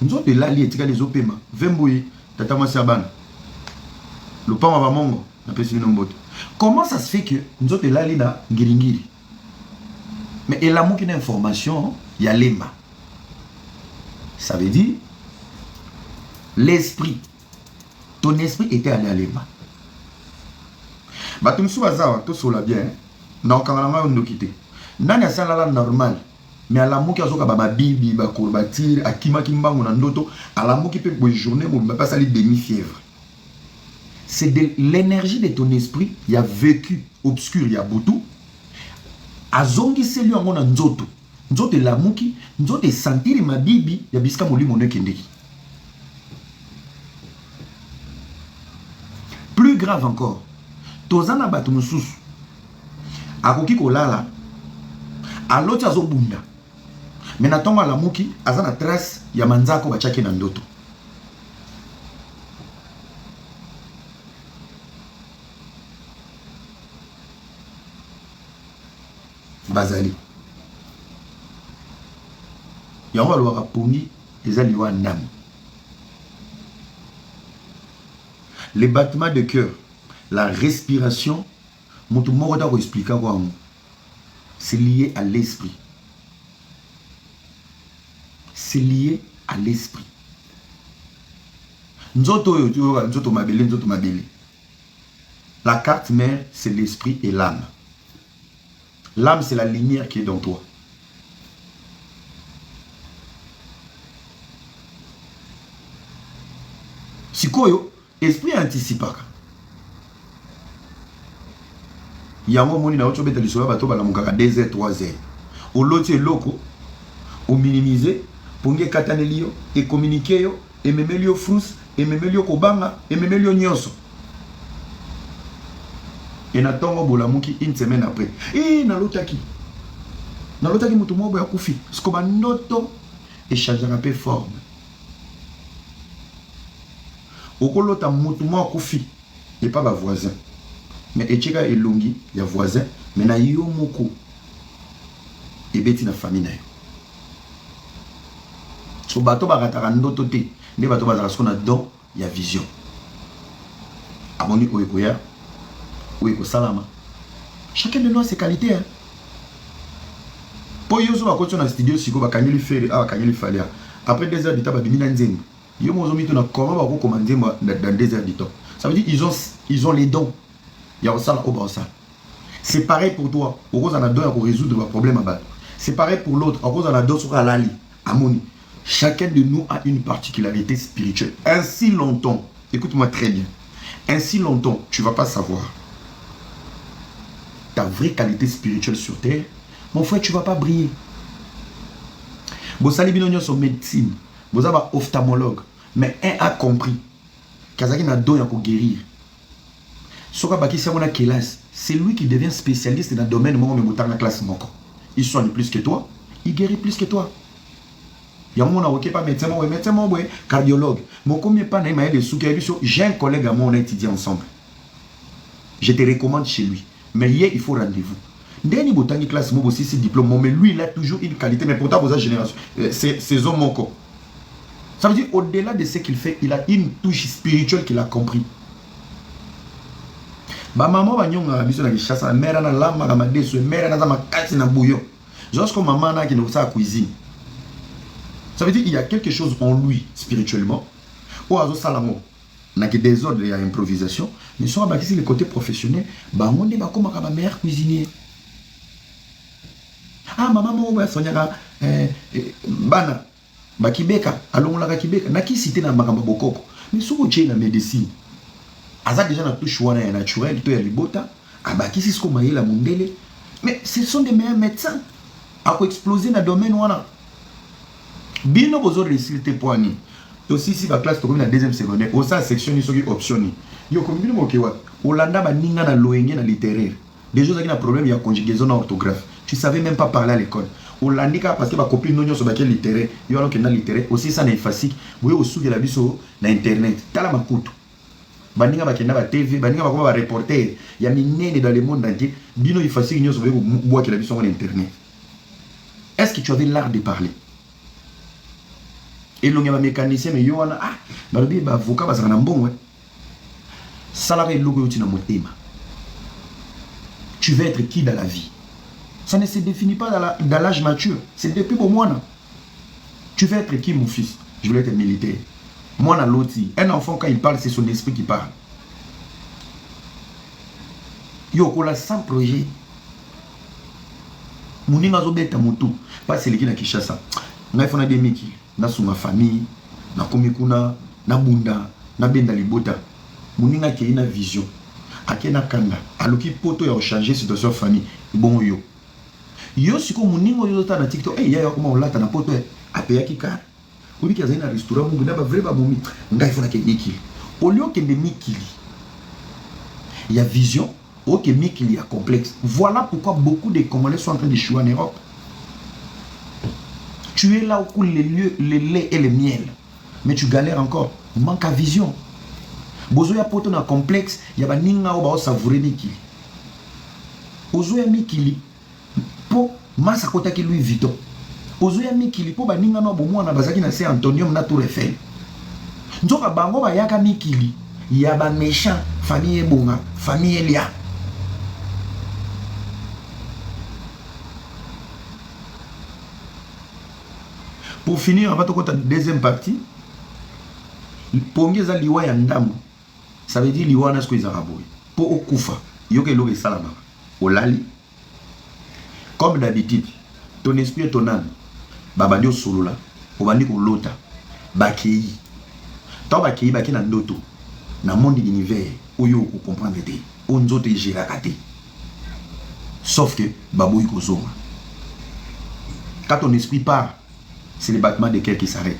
Nous autres là les tika les opéma vemboyi tata Masiabana le pas ma mongo na pesi nombote. Comment ça se fait que nous autres là les na ngiringiri mais il a manqué d'information il y a l'ema. Ça veut dire l'esprit, ton esprit était allé à l'ema. Bah tu me souviens tout sur la bien non quand on a quitté nani ça là normal. Mais à la mouki a zoka baba bibi ba courbature akima kimbango na ndoto à la mouki peut une journée mo pas sali demi fièvre. c'est de l'énergie de ton esprit. Il y a vécu obscur, il y a boutou. Azongi c'est lui en nzoto. Nzoto la muki, nzoto sentir ma bibi, ya biska moli moné kendeki. Plus grave encore, tozana batu mususu. Akoki kolala, aloti azobunda. Mais natonga la muki, azana trace ya manzako bachaki na ndoto. Bazali. Yango alwaka pongi ezali wa nam. Les battements de cœur, la respiration, mon tout monde doit expliquer quoi. C'est lié à l'esprit. C'est lié à l'esprit. Nzoto mabele. La carte mère, c'est l'esprit et l'âme. L'âme, c'est la lumière qui est dans toi. Sikoyo, esprit anticipaka. Yango moni na ocho beta lisoya bato bala mukaka 2h 3h. O loti loko, o minimiser, ponge katanelio, et communiquer yo, et memelio frus, et memelio kobanga, et memelio nyonso. Et na tongo bolamuki une semaine après. Et na lotaki. Na lotaki mutu mobo ya kufi. Skoba noto échanger un peu forme. Okolota mutu mo kufi et pas ba voisin. Mais echeka elongi ya voisin, mais na yo moko et beti na famille na yo. So bato ba kataka ndoto te, ne bato ba zala sona don ya vision. Aboni oyekoya. Oui, salama. Chacun de nous a ses qualités. Hein. Pour yozo ba koto na studio siko ba kanyeli fere, kanyeli falia. Après 2 heures de temps ba bimina nzembo. Yo mozo mito na comment ba ko commander dans 2 heures de temps. Ça veut dire ils ont les dons. Il y a ça là au ça. C'est pareil pour toi. Au cause on a don pour résoudre le problème à bas. C'est pareil pour l'autre. Au cause on a don sur alali, amoni. Chacun de nous a une particularité spirituelle. Ainsi longtemps, écoute-moi très bien. Ainsi longtemps, tu vas pas savoir ta vraie qualité spirituelle sur terre, mon frère, tu ne vas pas briller. Vous allez bien sur médecine, vous avez un ophtalmologue, mais un a compris qu'Azaki n'a don pour guérir. C'est lui qui devient spécialiste dans le domaine où la classe. Il soigne plus que toi, il guérit plus que toi. Il y a un monde qui n'est pas médecin, cardiologue. J'ai un collègue à moi, on a étudié ensemble. Je te recommande chez lui. Mais hier, il faut rendez-vous. Ndeni botangi classe mo aussi c'est diplôme, mais lui il a toujours une qualité, mais pourtant vos génération, c'est hommes encore. Ça veut dire au-delà de ce qu'il fait, il a une touche spirituelle qu'il a compris. Ba maman ba nyonga biso na kishasa, mère na lama kama deso, mère na za makati na bouillon. Jusqu'au maman na qui ne sa cuisine. Ça veut dire il y a quelque chose en lui spirituellement. Ou azo salamo. Na qui désordre et improvisation, mais soit bâti le côté professionnel, bah on est comme un meilleur cuisinier. Ah maman mo ba sonyaka bana ba kibeka alongo la kibeka na ki cité na makamba bokoko mais soko tché na médecine aza déjà na touche wana ya naturel to ya libota abaki sisko mayela mondele mais ce sont des meilleurs médecins à ko exploser na domaine wana bino bozo réussir te poani. Aussi si la classe to na deuxième secondaire au sa section ni soki option ni yo kombini mo kewa olanda ba ninga na loenge na littéraire des choses qui na problème ya conjugaison na orthographe tu savais même pas parler à l'école olandika parce que ba copine nonyo so ba ke littéraire yo alors que na littéraire aussi ça na efasik boye osuki la biso na internet tala makutu ba ninga ba kenda ba TV ba ninga ba ko ba reporter ya minene dans le monde entier bino efasik nyo so boye boye ke la biso na internet. Est-ce que tu avais l'art de parler? Et l'on y a un mécanicien, mais il y a un avocat, parce qu'il y a un bon. Salarié, tu veux être qui dans la vie? Ça ne se définit pas dans l'âge mature. C'est depuis pour moi. Tu veux être qui, mon fils? Je veux être militaire. Moi, dans l'autre, un enfant, quand il parle, c'est son esprit qui parle. Yo, on a 100 projets. Mon ima zo beta moto. Pas c'est l'équipe qui chasse ça. On a fait des miki. Na suma famille, na komikuna, na bunda, na benda libota. moninga qui a une vision akena kanda aluki poto ya changer situation famille bon yo yo siko moningo yo ta na TikTok ya koma olata na poto apeya ki kar obi ki azina restaurant mu na ba vrai ba momi ngai fona ke mikili olio ke de mikili il y a vision ok mikili ya complexe. Voilà pourquoi beaucoup de Congolais sont en train de jouer en Europe. Tu es là où coulent les lait et le miel, mais tu galères encore. Manque à vision. Bozo ya poto na complexe, ya ba ninga o ba savourer mikili. Ozo ya mikili po masa kota ki Louis Vuitton. Ozo ya mikili po ba ninga no bo mwana bazaki na Saint Antonium na Tour Eiffel. Nzoka bango ba yaka mikili, ya ba méchant famille bonga, famille Elia. Pour finir, on va te compter la deuxième partie. Pongeza liwa ya ndamu. Ça veut dire liwa na sko izaraboui. Pour okufa, yoke loge salama. Olali. Comme d'habitude, ton esprit et ton âme, babandi osolola, obandi ko lota, bakei. Tant bakei baki na ndoto, na monde d'univers, oyo ko comprendre te, onzoto ejira te. Sauf que baboui ko zonga. Quand ton esprit part, c'est le battement de cœur qui s'arrête.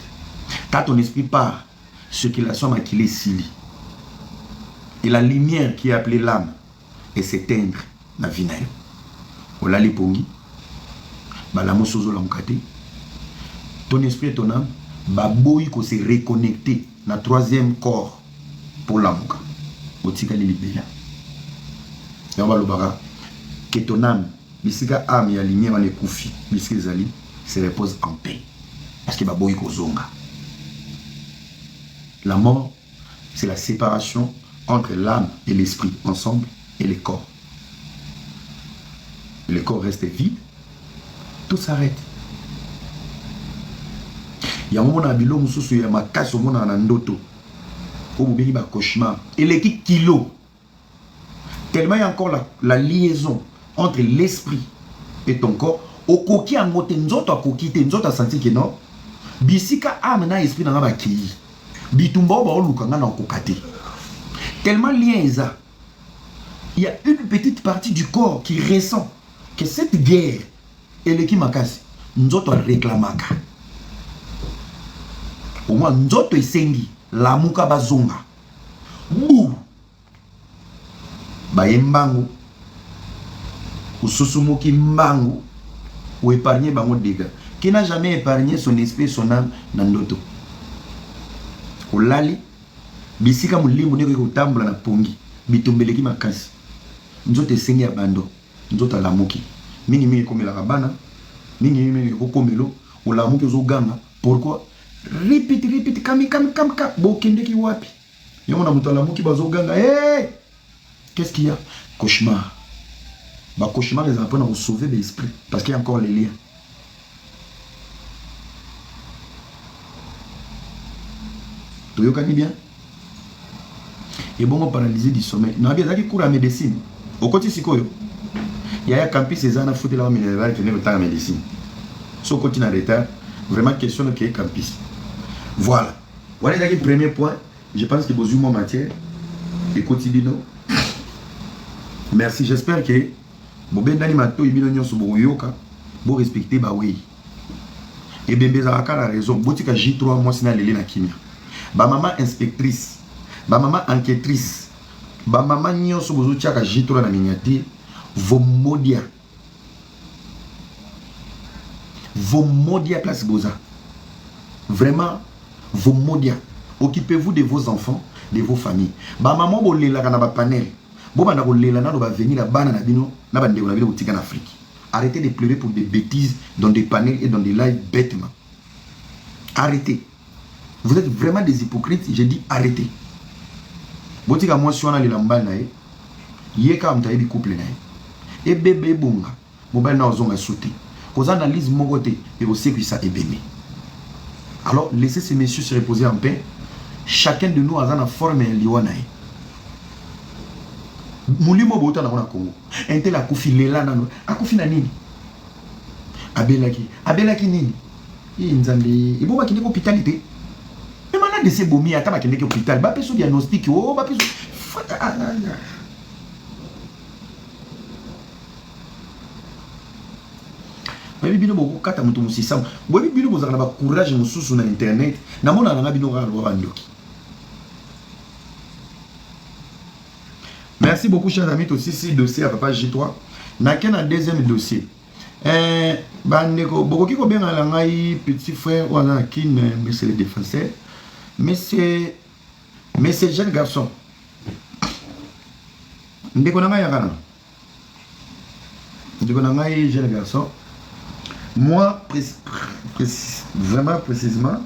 Quand ton esprit part, ce qui la somme qu'il est sili. Et la lumière qui est appelée l'âme et s'éteindre la vie naïe. Ola li pongi, balamo sozo la mukate. Ton esprit et ton âme, baboui ko se reconnecter na troisième corps pour l'amuka. Otika li libela. Yamba lobara, que ton âme, bisika âme ya lumière ane koufi, bisika zali, se repose en paix. Parce que baboui ko zonga. La mort, c'est la séparation entre l'âme et l'esprit ensemble et le corps. Le corps reste vide, tout s'arrête. Il y a un moment où il y a ma casse au monde en ndoto. Au bout de cauchemar. Et les kilos. Tellement il y a encore la liaison entre l'esprit et ton corps. Au coquille en moté, nous autres coquille, nous autres senti que non. Bisika âme na esprit dans la qui. Bitumba ba olukanga na kokate. Tellement lien ça. Il y a une petite partie du corps qui ressent que cette guerre et le qui makasi nous autres réclamaka. Au moins nous autres esengi la muka bazonga. Bou. Ba yembango. Ususumoki mbango. Ou épargner bango dégâts. Qui n'a jamais épargné son esprit, son âme dans l'auto. Olali, bisika mulimbu niko kutambula na pongi, bitumbeleki makasi. Nzote sengi abando, nzote alamuki. Mingi komela kabana, mingi kokomelo, olamuki ozoganga. Pourquoi? Répète, kami, bokendeki wapi. Yomona mutu alamuki bazoganga, hey! Qu'est-ce qu'il y a? Cauchemar. Bah cauchemar les apprennent à sauver l'esprit, parce qu'il y a encore les liens. Tu connais bien? Et bon, on paralysé du sommeil. Non, bien, il cours à médecine. Au côté sikoyo, il y a un campus, ces ans, foutu là, il venait le temps à médecine. Si on continue en retard, vraiment question de campus. Voilà. Voilà le premier point. Je pense que vous avez mon matière. Et quotidien. Merci. J'espère que vous avez respecté. Et bien, vous avez la raison. Vous avez J3 mois, c'est la kimia. Ba maman inspectrice, ba maman enquêtrice, ba maman nyonso bozo tiaka J3 na miniature, vos modia place boza. Vraiment, vos modia. Occupez-vous de vos enfants, de vos familles. Ba maman bo lela kana ba panel. Bo banda ko lela na do ba venir la bana na bino, na bande ko na bino botika en Afrique. Arrêtez de pleurer pour des bêtises dans des panels et dans des lives bêtement. Arrêtez. Vous êtes vraiment des hypocrites, je dis arrêtez. Botika moi si on a les lambal nae, yeka amta ebi couple nae. Et bébé bunga, mobile na ozonga sauter. Cause analyse mon côté et aussi que ça est bébé. Alors laissez ces messieurs se reposer en paix. Chacun de nous a une forme et liwa nae. Mulimo bota na kona Congo. Entel akufi lela na no. Akufi na nini? Abelaki nini? Nzambi, ibo bakini ko hospitalité. de ces bomi, attends, qu'il est hôpital, bah, peut-être diagnostic, oh, bah, peut-être. Baby bino boko kata mutu musisam. Baby bino bozaka na courage mususu na internet. Na mona na bino ra lwa bandoki. Merci beaucoup chers amis aussi si dossier à papa J3. Na ken un deuxième dossier. Bandeko bokoki ko benga la ngai petit frère wana kin mais c'est le défenseur. Mais c'est jeune garçon. Ndeko na ngai yakana. Ndeko na ngai jeune garçon. Moi, vraiment précisément,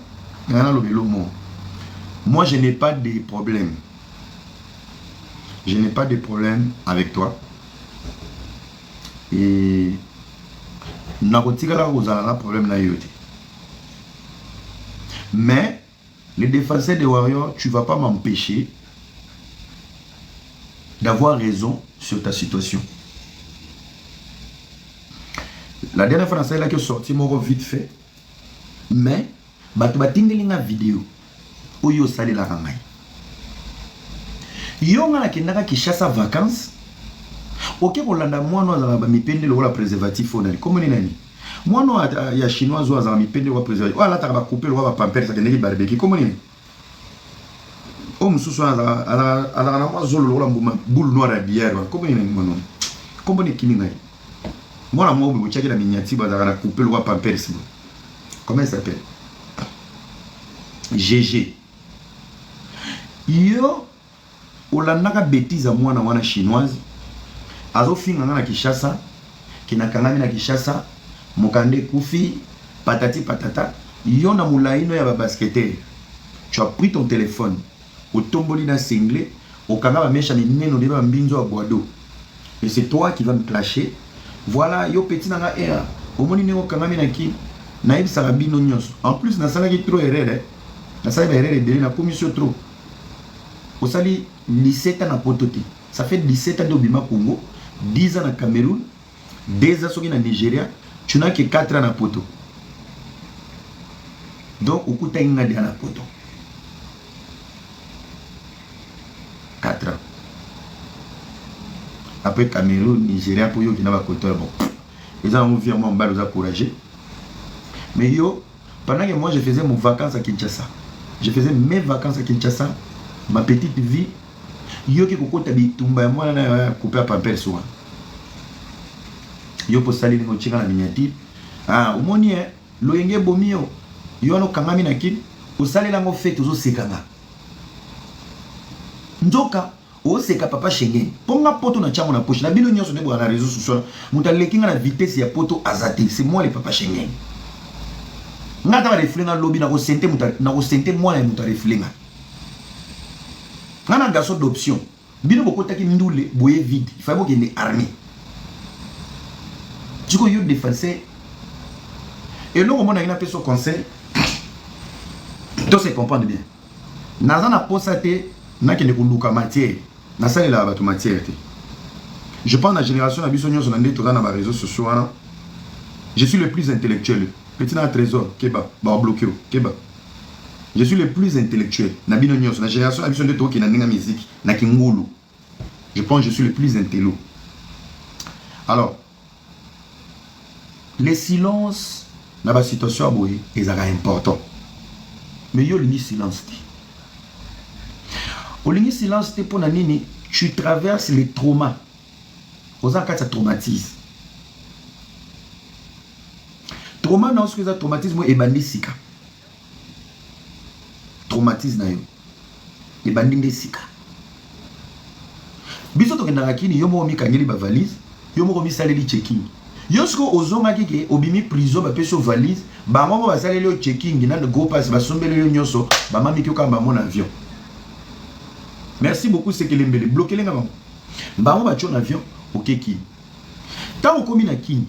moi je n'ai pas de problème. Je n'ai pas de problème avec toi. Et problème na yote. Mais les défenseurs de Warrior, tu ne vas pas m'empêcher d'avoir raison sur ta situation. La dernière fois, elle a sorti mon vite fait. Mais, tu vas une vidéo où tu as la rangaï. Yo nga na ki chasse vacances. Ok, pour l'anda moi no za mi pende le préservatif onali. Comment ni nani? Moi no ya chinois zo za mi pende le préservatif. Wala ta ba couper le pamper ça ke barbecue. Comment ni? O mususu ala na moi zo le mbuma boule noire à bière. Comment ni mono? Comment ni kini ngai? Moi, la moi, je vais la miniature, je vais couper le roi Pampers. Comment il s'appelle? GG. Yo, olandaka bêtise à moi, na chinoise. Azo finga na Kishasa, qui na kangami na Kishasa, mokande kufi, patati patata. Yo na moulaino ya basketteur. Tu as pris ton téléphone, au tomboli na singlé, au kangaba mecha ni neno de mbinzo à boado. Et c'est toi qui vas me clasher. Voilà, yo petit nanga era. Omoni neko kangami na ki na ibi sarabino nyonso. En plus na sala ki trop erreur. Na sala erreur de na commission trop. Osali 17 ans na pototi. Ça fait 17 ans d'Obima Congo, 10 ans na Cameroun, 2 ans soki na Nigeria, tu n'as que 4 ans na poto. Donc okuta inga de na poto. 4 ans. Après Cameroun, Nigeria, pour yo qui n'a pas côté bon. Ils ont envie à moi de encourager. Mais yo, pendant que moi je faisais mes vacances à Kinshasa, je faisais mes vacances à Kinshasa, ma petite vie, yo qui koko tabi tumba moi na couper à pamper soin. Yo pour salir ngo chika na miniature. Ah, omoni lo yenge bomio. Yo no kangami na kin, o salela ngo fait toujours sekanga. Ndoka o seka papa Schengen. Ponga poto na chamo na poche. Na bino nyonso nebo na réseaux sociaux. Muta lekinga na vitesse ya poto azati. C'est moi le papa Schengen. Ngata ba reflenga lobby na ko sente muta na ko sente moi na muta reflenga. Ngana gaso d'option. Bino boko taki ndule boye vide. Il faut que une armée. Tu ko yo défenser. Et là on a une personne conseil. Tout se comprendre bien. Nazana posate na kende kuluka matière. Na sali la batu matière. Je pense à la génération na biso nyonso na ndé toza na ba réseaux sociaux wana. Je suis le plus intellectuel. Petit na trésor keba ba bloqué keba. Je suis le plus intellectuel. Na bino nyonso na génération na biso ndé to ki na ndinga musique na kingulu. Je pense que je suis le plus intello. Alors les silences dans la situation aboye est important. Mais yo lingi silence. Au lingi silence te pour nini tu traverses les traumas. Aux cas ça traumatise. Trauma non ce que ça traumatisme et bandi sika. Traumatise na yo. Et bandi sika. Biso to kendaka kini yo mo mi kangeli ba valise, yo mo mi saleli checking. Yosko ozonga kike obimi prison ba peso valise, ba mamo ba saleli o checking na go pass ba sombele yo nyoso, ba mami ki okamba mon avion. Merci beaucoup c'est que lembele bloquer les ngam. Ba mo ba chon avion okeki. Tant komi na kini.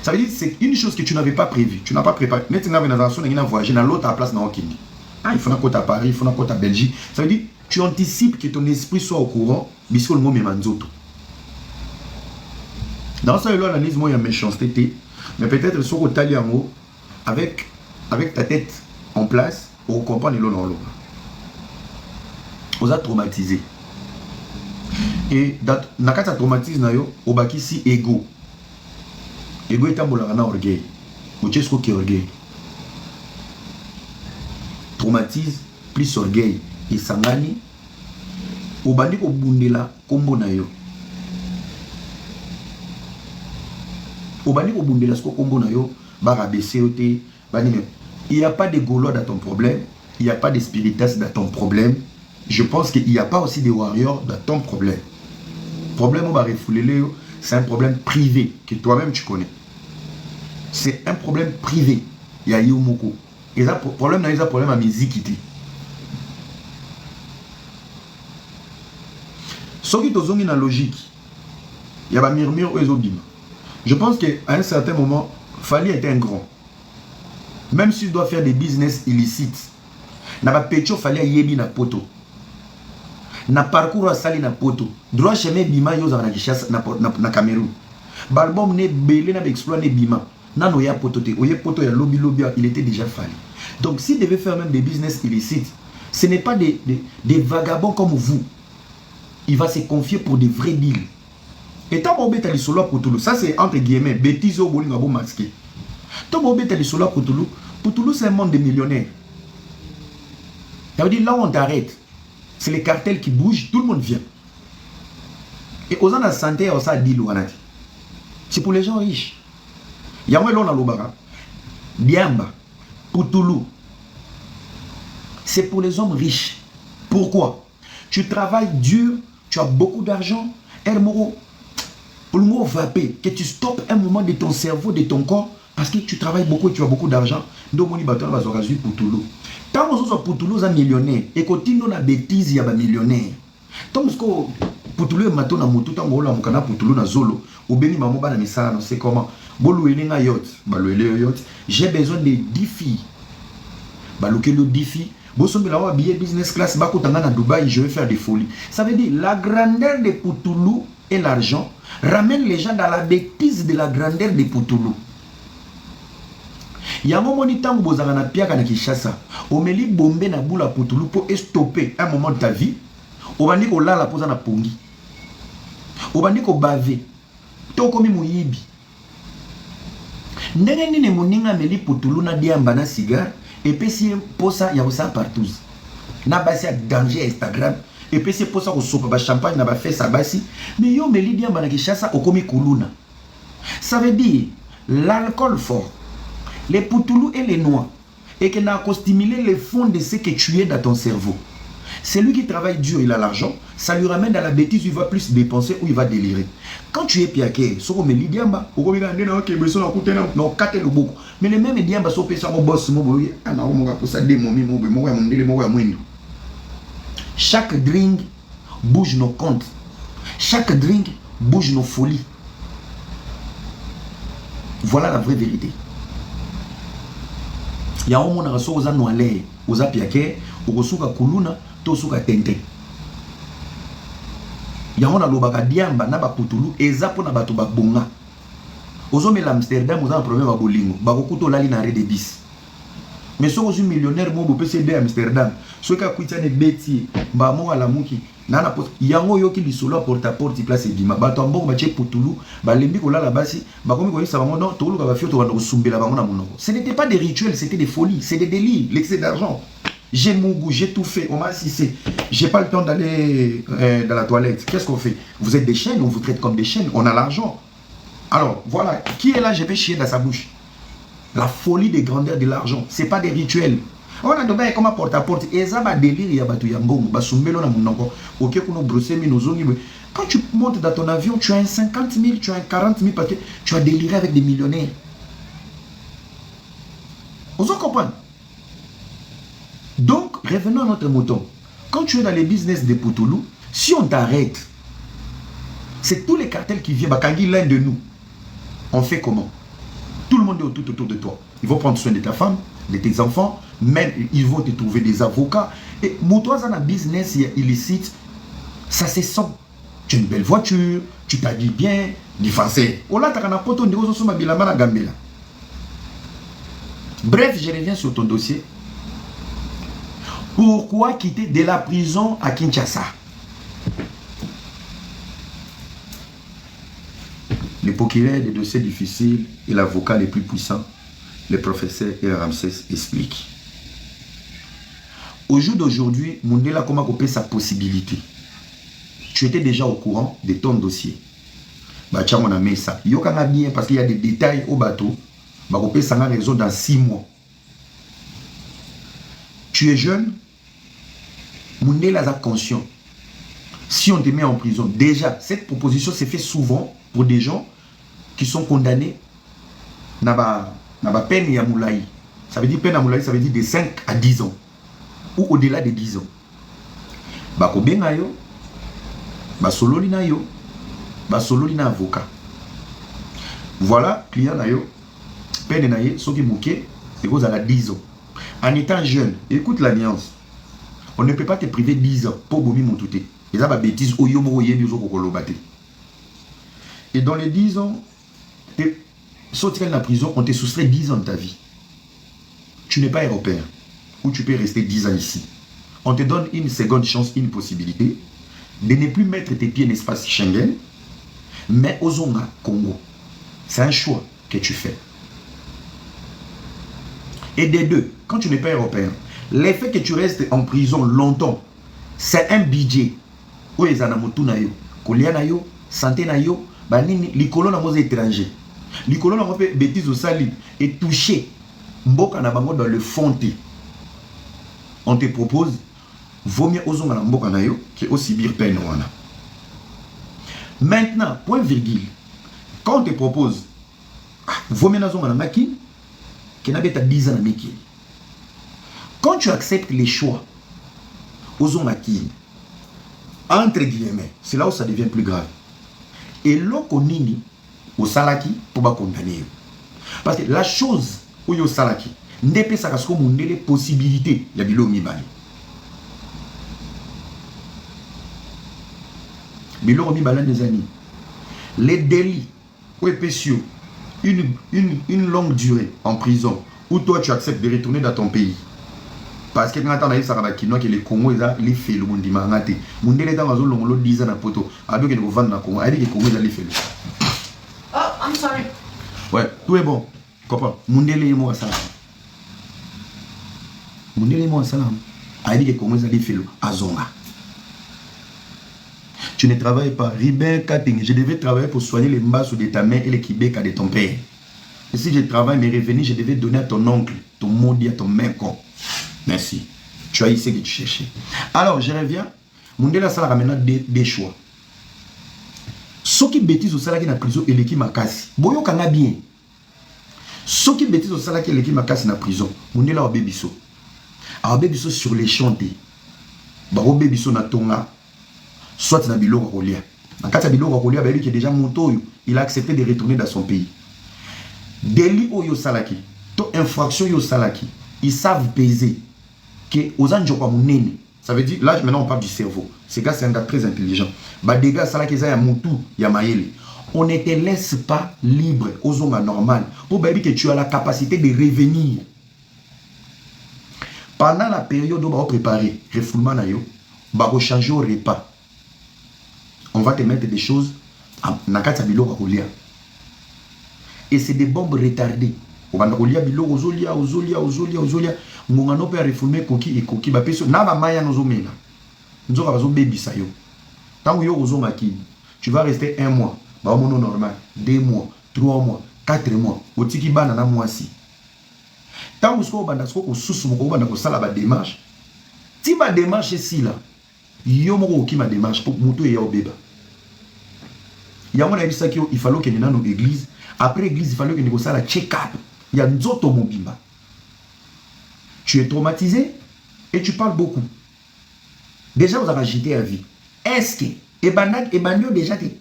Ça veut dire c'est une chose que tu n'avais pas prévu, tu n'as pas préparé. Maintenant na dans son na voyager na l'autre place na okini. Ah, il faut na côté à Paris, il faut na côté à Belgique. Ça veut dire tu anticipes que ton esprit soit au courant, bisco le mot memanzoto. Dans ça, il y a l'analyse, moi, il y a méchanceté, mais peut-être sur le taliamo, avec ta tête en place, On comprend les lots. On a traumatisé. Et dans le traumatisme, on a ici ego. Ego est un orgueil. Ou qu'est-ce que orgueil? Traumatisme plus orgueil. Et sangani. On a dit qu'on bundela combo na yo. On a dit qu'on bundela combo na yo. Il n'y a pas de gaulois dans ton problème. Il n'y a pas de spiritas dans ton problème. Je pense qu'il n'y a pas aussi des warriors dans ton problème. Le problème, c'est un problème privé que toi-même tu connais. C'est un problème privé. Il y a Yomoko. Et ça, problème, il y a un problème à musique. Ce qui est dans la logique, il y a un murmure aux obima. Je pense qu'à un certain moment, Fally était un grand. Même s'il doit faire des business illicites, n'a pas pécho Fally yebi na poto. Na parcours à sali na poto. Droit chemin bima yo za na Kinshasa na Cameroun. Balbom ne belé na exploit ne bima. Na no ya poto te. Oye poto ya lobby il était déjà Fally. Donc s'il devait faire même des business illicites, ce n'est pas des vagabonds comme vous. Il va se confier pour des vrais deals. Et tant que tu as solo à Poutoulou, ça c'est entre guillemets, bêtises au boling à bon masqué. Tant que tu as solo à Poutoulou, Poutoulou c'est un monde de millionnaires. Ça veut dire là où on t'arrête, c'est les cartels qui bougent, tout le monde vient. Et aux gens de la santé, on s'est dit, c'est pour les gens riches. Il y a un long à l'Obara, Diamba, Poutoulou. C'est pour les hommes riches. Pourquoi? Tu travailles dur, tu as beaucoup d'argent, Hermoro. Pour le mot vapé, que tu stoppes un moment de ton cerveau, de ton corps, parce que tu travailles beaucoup et tu as beaucoup d'argent. Donc, on va se raser pour Toulouse. Tant que vous pour Toulouse, un millionnaire, et quand tu as une bêtise, il y a un millionnaire. Tant que pour Toulouse, maintenant, on a tout le monde pour Toulouse, na Zolo, ou béni maman, c'est comment. J'ai besoin de 10 filles. Le 10 filles. Billet business class, à Dubaï, je vais faire des folies. Ça veut dire la grandeur de Poutoulou et l'argent ramène les gens dans la bêtise de la grandeur de Poutoulou. Il y a un moment où vous avez un pied à Kinshasa, on met les bombes na boule à Poutoulou pour stopper un moment de ta vie. On va dire qu'on l'a la pose à Pongi. On va dire qu'on bave. Tout comme Mouyibi. N'est-ce pas moninga meli Poutoulou na diamba na cigare. Et puis si pour ça il y a ça partout. Na basi danger Instagram. Et puis c'est pour ça qu'on soupe ba champagne na ba fait ça basi. Mais yo me li diamba na Kinshasa okomi kuluna. Ça veut dire l'alcool fort, les Poutoulou et les noix, et qui n'a qu'à stimuler les fonds de ce que tu es dans ton cerveau. C'est lui qui travaille dur, il a l'argent, ça lui ramène dans la bêtise, il va plus dépenser ou il va délirer. Quand tu es piaqué, ce qu'on me dit, mais les mêmes diamba sont payés sur mon boss, chaque drink bouge nos comptes, chaque drink bouge nos folies. Voilà la vraie vérité. Il y a un monde qui a noalé, aux apiaké, aux suka kuluna, to suka tente. Il y a un lobaka diamba na ba Poutoulou et zapo na bato ba bonga. Aux hommes l'Amsterdam, aux un problème à bolingo, ba kokuto lali na de bis. Mais si vous êtes millionnaire, vous pouvez aller à Amsterdam. Si vous avez des bêtises, vous avez la mouki. Il y a un yo qui solo porte à porte, il place bima. Ba tambo ba che Poutoulou, ba lembi ko la la basi, ba komi ko ça va non, to lo ba fio to ba sumbela ba mona monoko. Ce n'était pas des rituels, c'était des folies, c'est des délits, l'excès d'argent. J'ai mon goût, j'ai tout fait, on m'a assisté. J'ai pas le temps d'aller dans la toilette. Qu'est-ce qu'on fait? Vous êtes des chaînes, on vous traite comme des chaînes, on a l'argent. Alors, voilà, qui est là, je vais chier dans sa bouche. La folie des grandeurs de l'argent, c'est pas des rituels. On a de comme porte à porte et ça va délire ya batu ya mbongo ba sumbelo na munoko OK kuno brosser minozongi. Quand tu montes dans ton avion, tu as un 50 000, tu as un 40 000 parce que tu as déliré avec des millionnaires. On s'en comprend. Donc, revenons à notre mouton. Quand tu es dans les business de Poutoulou, si on t'arrête, c'est tous les cartels qui viennent, Bakangi, l'un de nous. On fait comment? Tout le monde est autour de toi. Ils vont prendre soin de ta femme, de tes enfants, même ils vont te trouver des avocats. Et toi, dans un business illicite, ça se sent. Tu as une belle voiture, tu t'habilles bien, défoncé. Bref, je reviens sur ton dossier. Pourquoi quitter de la prison à Kinshasa? Le procureur des dossiers difficiles et l'avocat le plus puissant, le professeur et Ramsès expliquent. Au jour d'aujourd'hui, Mundela comment couper sa possibilité. Tu étais déjà au courant de ton dossier. Bah tiens, on a mis ça. Yo kana bien parce qu'il y a des détails au bateau. Bah couper ça a raison dans 6 mois. Tu es jeune. Mundela est conscient. Si on te met en prison, déjà, cette proposition s'est fait souvent pour des gens qui sont condamnés na peine ya moulaï. Ça veut dire peine à moulaï, ça veut dire de 5 à 10 ans. Ou au-delà de 10 ans. Bako benga yo, basololi na yo, basololi na avocat. Voilà, client na yo, peine na ye, soki mouké, c'est cause à la 10 ans. En étant jeune, écoute la nuance. On ne peut pas te priver 10 ans pour bomi moutouté. Et ça va bêtise, oyomo oyebi ozo kokolobate. Et dans les 10 ans, sortir de la prison, on te soustrait 10 ans de ta vie. Tu n'es pas européen. Ou tu peux rester 10 ans ici. On te donne une seconde chance, une possibilité de ne plus mettre tes pieds dans l'espace Schengen, mais aux Zonga Congo. C'est un choix que tu fais. Et des deux, quand tu n'es pas européen, l'effet que tu restes en prison longtemps, c'est un budget. Où est Zanamotu na yo, Kolia na yo, santé na yo, banini, l'icolo na mose étranger. L'icolo na mose bêtise au sali et touché. Mboka na bango dans le fonté. On te propose, vaut mieux aux na mboka na yo que aussi bir peine wana. Maintenant, point virgule. Quand on te propose, vaut mieux na maki, que na beta 10 ans na meki. Quand tu acceptes les choix, aux maki, entre guillemets, c'est là où ça devient plus grave. Et l'oko nini, au salaki, pour pas condamner. Parce que la chose où yo salaki, n'est pas ça qu'on a les possibilités de bilo mibali. Bilo mibali des années. Les délits ou spéciaux, une longue durée en prison, où toi tu acceptes de retourner dans ton pays. Parce que quand on a eu ça, que les Congo, ils fait le monde. Mundele est dans le 10 ans à poto. Avec les vendre dans le Congo, avec les Congo, ils fait. Oh, I'm sorry. Ouais, tout est bon. Comprends? Mundele est moi ça. Mundele est moi ça. Avec les Congo, ils fait à Zonga. Tu ne travailles pas. Ribin Kating, je devais travailler pour soigner les mbasses de ta mère et les kibeka de ton père. Et si je travaille mes revenus, je devais donner à ton oncle, ton maudit, à ton mère. Merci. Tu as ici que tu cherchais. Alors, je reviens. Mundela Sala ramena des choix. Ceux qui bêtisent au salaki na prison et l'équipe makasi. Boyo kanga bien. Ceux qui bêtisent au salaki et l'équipe makasi na prison. Mundela wa bebiso. A bebiso sur les chantiers. Ba wa bebiso na tonga. Soit na biloko kolia. Na kati ya biloko kolia ba qui est déjà monto, il a accepté de retourner dans son pays. Délit oyo salaki. To infraction yo salaki. Ils savent peser. Ça veut dire, là maintenant on parle du cerveau. Ce gars c'est un gars très intelligent. Bah des gars ça là qui ya mutu ya maele. On ne te laisse pas libre aux hommes normal. Pour baby que tu as la capacité de revenir. Pendant la période où on va préparer refoulement na yo, bah changer au repas. On va te mettre des choses na kati ya biloko kolia. Et c'est des bombes retardées. On va kolia biloko ozolia. Ngonga no pe reformer koki et koki ba peso na ba maya nozo mena nzoka bazo baby sa yo tango yo ozo makini tu vas rester 1 mois ba mono normal 2 mois 3 mois 4 mois otiki bana na mwasi tango sko banda sko ko susu moko banda ko sala ba démarche ti ba démarche si là yo moko ki ma démarche pour moto ya obeba ya mona bisa ki il fallait que nina no église après église il fallait que niko sala check up ya nzoto mobimba. Tu es traumatisé et tu parles beaucoup. Déjà, vous avez agité à vie. Est-ce que Ebanio déjà dit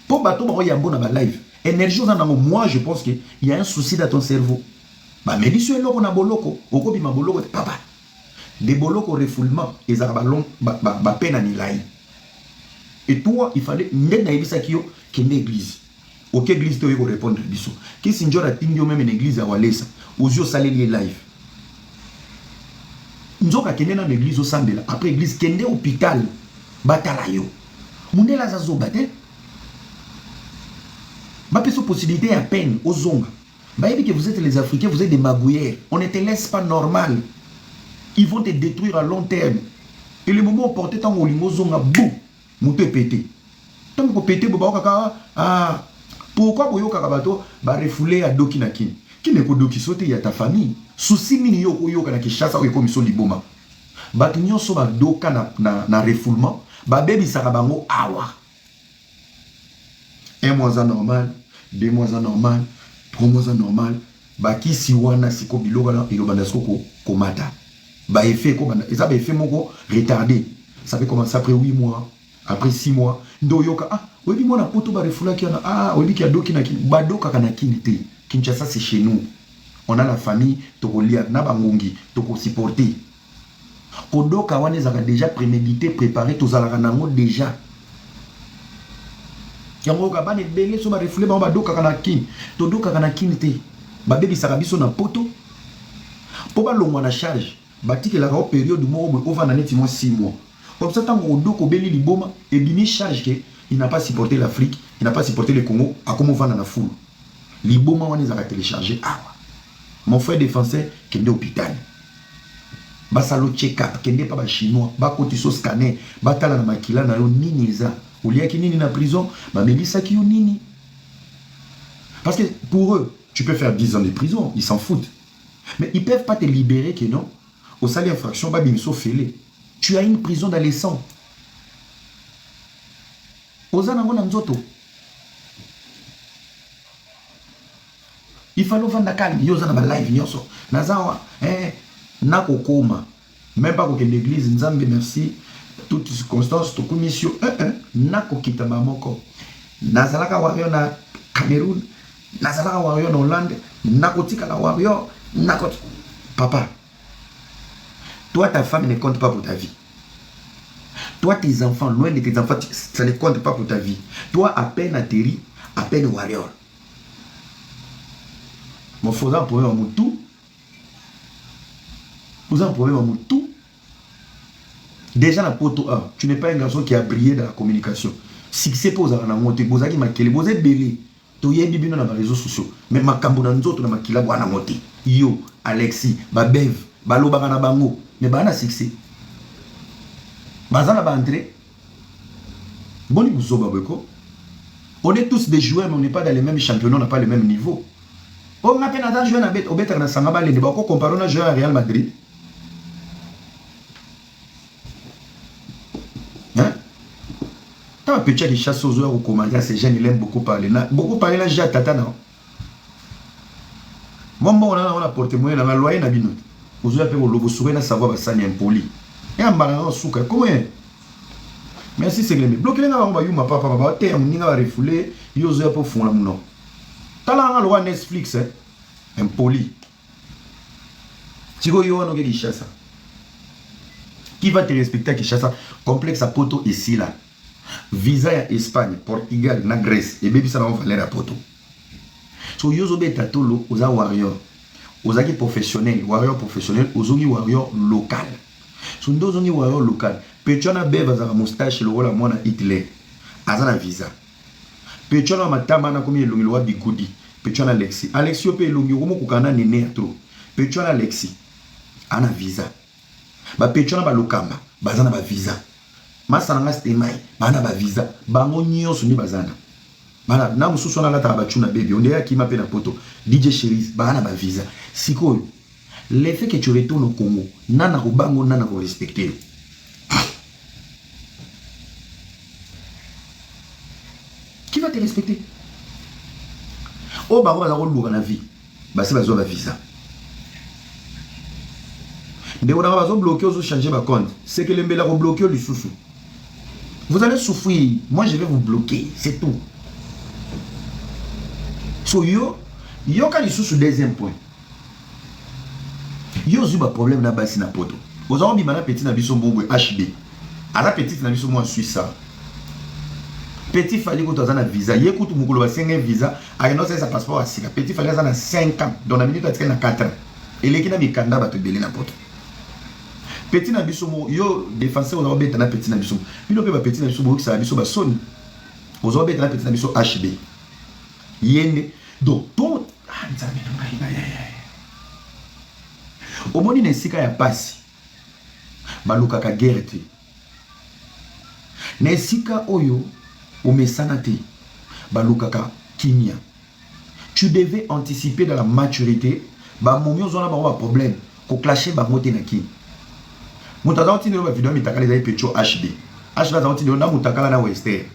pour bateau, il y a un bon live. Énergie, moi, je pense qu'il y a un souci dans ton cerveau. Bah, mais dis sur l'eau, on a boloko. Au cours ma boloko, papa. Des boloko refoulement, ils ont peine à nilai. Et toi, il fallait mettre dans l'église qui est une église. Ok, église, tu veux répondre. Qui si tu as même une église à Walesa. Aux yeux salés live. nzoka kende na l'église au sambela après église kende hôpital batala yo mundela za zoba te ba peso possibilité à peine aux zonga ba yebi que vous êtes les Africains, vous êtes des magouilleurs, on ne te laisse pas normal, ils vont te détruire à long terme et le moment opportun tant olingo zonga bou muto pété tant ko pété bo ba kaka ah pourquoi boyo kaka bato ba refouler à doki na kin qui ne ko doki sauter ya ta famille souci mini yo ko yo kana Kinshasa o komiso liboma bato nyonso ba doka na refoulement ba bebi saka bango awa 1 mois normal 2 mois normal 3 mois normal ba kisi wana siko biloko na ilobanda soko komata ba effet ko bana ça ba effet moko retardé ça peut commencer après 8 mois après 6 mois ndo yoka ah obi mona poto ba refoula ki na ah obi ki adoki na kin ba doka kana kinité Kinshasa c'est chez nous on a la famille tokolia na bangongi toko supporter kodoka wana zaka déjà prémédité préparé tozalaka nango déjà yango ka bane belé so ba refoulé ba doka kana kin to doka kana kinité ba bebi saka biso na poto po ba longwa na charge batiki la période mo on va na neti 6 mois comme ça tant odoko beli liboma et bini charge que il n'a pas supporté l'Afrique, il n'a pas supporté le Congo à comment on va dans la foule liboma on les a téléchargé ah mon frère défenseur qui est hôpital basalo check-up kende pa ba chinois ba côté so scanner batala na makila na yo nini za olia ki nini na prison ba melisa ki yo nini parce que pour eux tu peux faire 10 ans de prison ils s'en foutent mais ils peuvent pas te libérer que non au salaire infraction ba bimso félé tu as une prison dans les sangs ozana ngona nzoto il fallait vendre calme yo zana ba live nyonso nazawa nako koma même pas que l'église nzambe merci toutes circonstances to commission nako kitama moko nazalaka warrior na Cameroun nazalaka warrior na Hollande nako tika la warrior nako papa toi ta femme ne compte pas pour ta vie. Toi tes enfants loin de tes enfants ça ne compte pas pour ta vie. Toi à peine atterri à peine warrior. Mon faisant un problème à mon tout. Vous avez un problème à mon tout. Déjà la poto 1, tu n'es pas un garçon qui a brillé dans la communication. Si c'est pour ça, vous avez marqué, vous êtes belé. Tu es bibi dans les réseaux sociaux. Mais ma kambonanzo, tu as marqué la boîte à monter. Yo, Alexis, Babev, Balo Bagana Bango. Mais bah, on a succès. Bazana va entrer. Bon, on est tous des joueurs, mais on n'est pas dans les mêmes championnats, on n'a pas le même niveau. On a peine à jouer à Bête, au Bête, on a Sangaba, les débats, comparé à jouer à Real Madrid. Hein? Tant un petit qui chasse aux joueurs au commandant, ces jeunes, ils aiment beaucoup parler. Beaucoup parler là, j'ai à Tata, non? Moi, on a porté moyen dans la loi, na bino. Vous avez fait le sourire, na savoir, ça n'est impoli. Et en balançant souka, comment? Merci, c'est le bloqué les gars, on va y papa, papa, t'es un ninga refoulé, yo zé pour fond là, non. T'as la loi Netflix, hein? Impoli. Tigo yo, no qui chasse. Qui va te respecter qui chasse? Complexe à poto ici là. Visa à Espagne, Portugal, na Grèce, et baby ça va valer à poto. So yo zo beta tolo, oza warrior. Ozaki professionnel, warrior professionnel, ozogi warrior local. So ndo zongi warrior local. Pechona beva za moustache le wala mwana Hitler. Azana visa. Pechona matama na komi elongi lwa bigudi. Pechona Alexis. Alexis ope elongi komo kukana nene atro. Pechona Alexis. Ana visa. Ba pechona ba lokamba. Bazana ba visa. Masananga stemai. Bana ba visa. Bango nyonso ni bazana. Bana na mususu na lata bachuna baby. On dirait qu'il m'appelle na poto. DJ Cherise. Bana ba visa. Siko. Le fait que tu retournes au Congo. Nana ko bango nana ko respecter. Qui va te respecter? Oh, bah, on va avoir la vie. Bah, c'est la visa. Mais on va bloquer, on va changer ma compte. C'est que les mbela vont bloquer le sous-sous. Vous allez souffrir. Moi, je vais vous bloquer. C'est tout. So, yo, quand il sous-sous, deuxième point. Yo, j'ai un problème là-bas, c'est na poto. Vous avez mis un petit nabiso bongo HB. À la petite nabiso moi, Suisse. Petit fallait que tu aies un visa. Il y a un visa. Il y a un passeport à 6 ans. Petit fallait 5 ans. Dans la minute, tu as 4 ans. Et les gens qui ont un candidat te belé n'importe. petit na biso mo yo défenseur on va beta na petit na biso bino pe ba petit na biso bo ça biso ba soni ozo beta na petit na biso HB yende donc pour nzambe na ngai omoni na esika ya pasi balukaka guerre te na esika oyo omesana te balukaka kimia. Tu devais anticiper dans la maturité ba momi ozona ba problème ko clasher ba moté na ki mutaza otindelo ba video mitakala za pecho HB za otindelo na mutakala na Western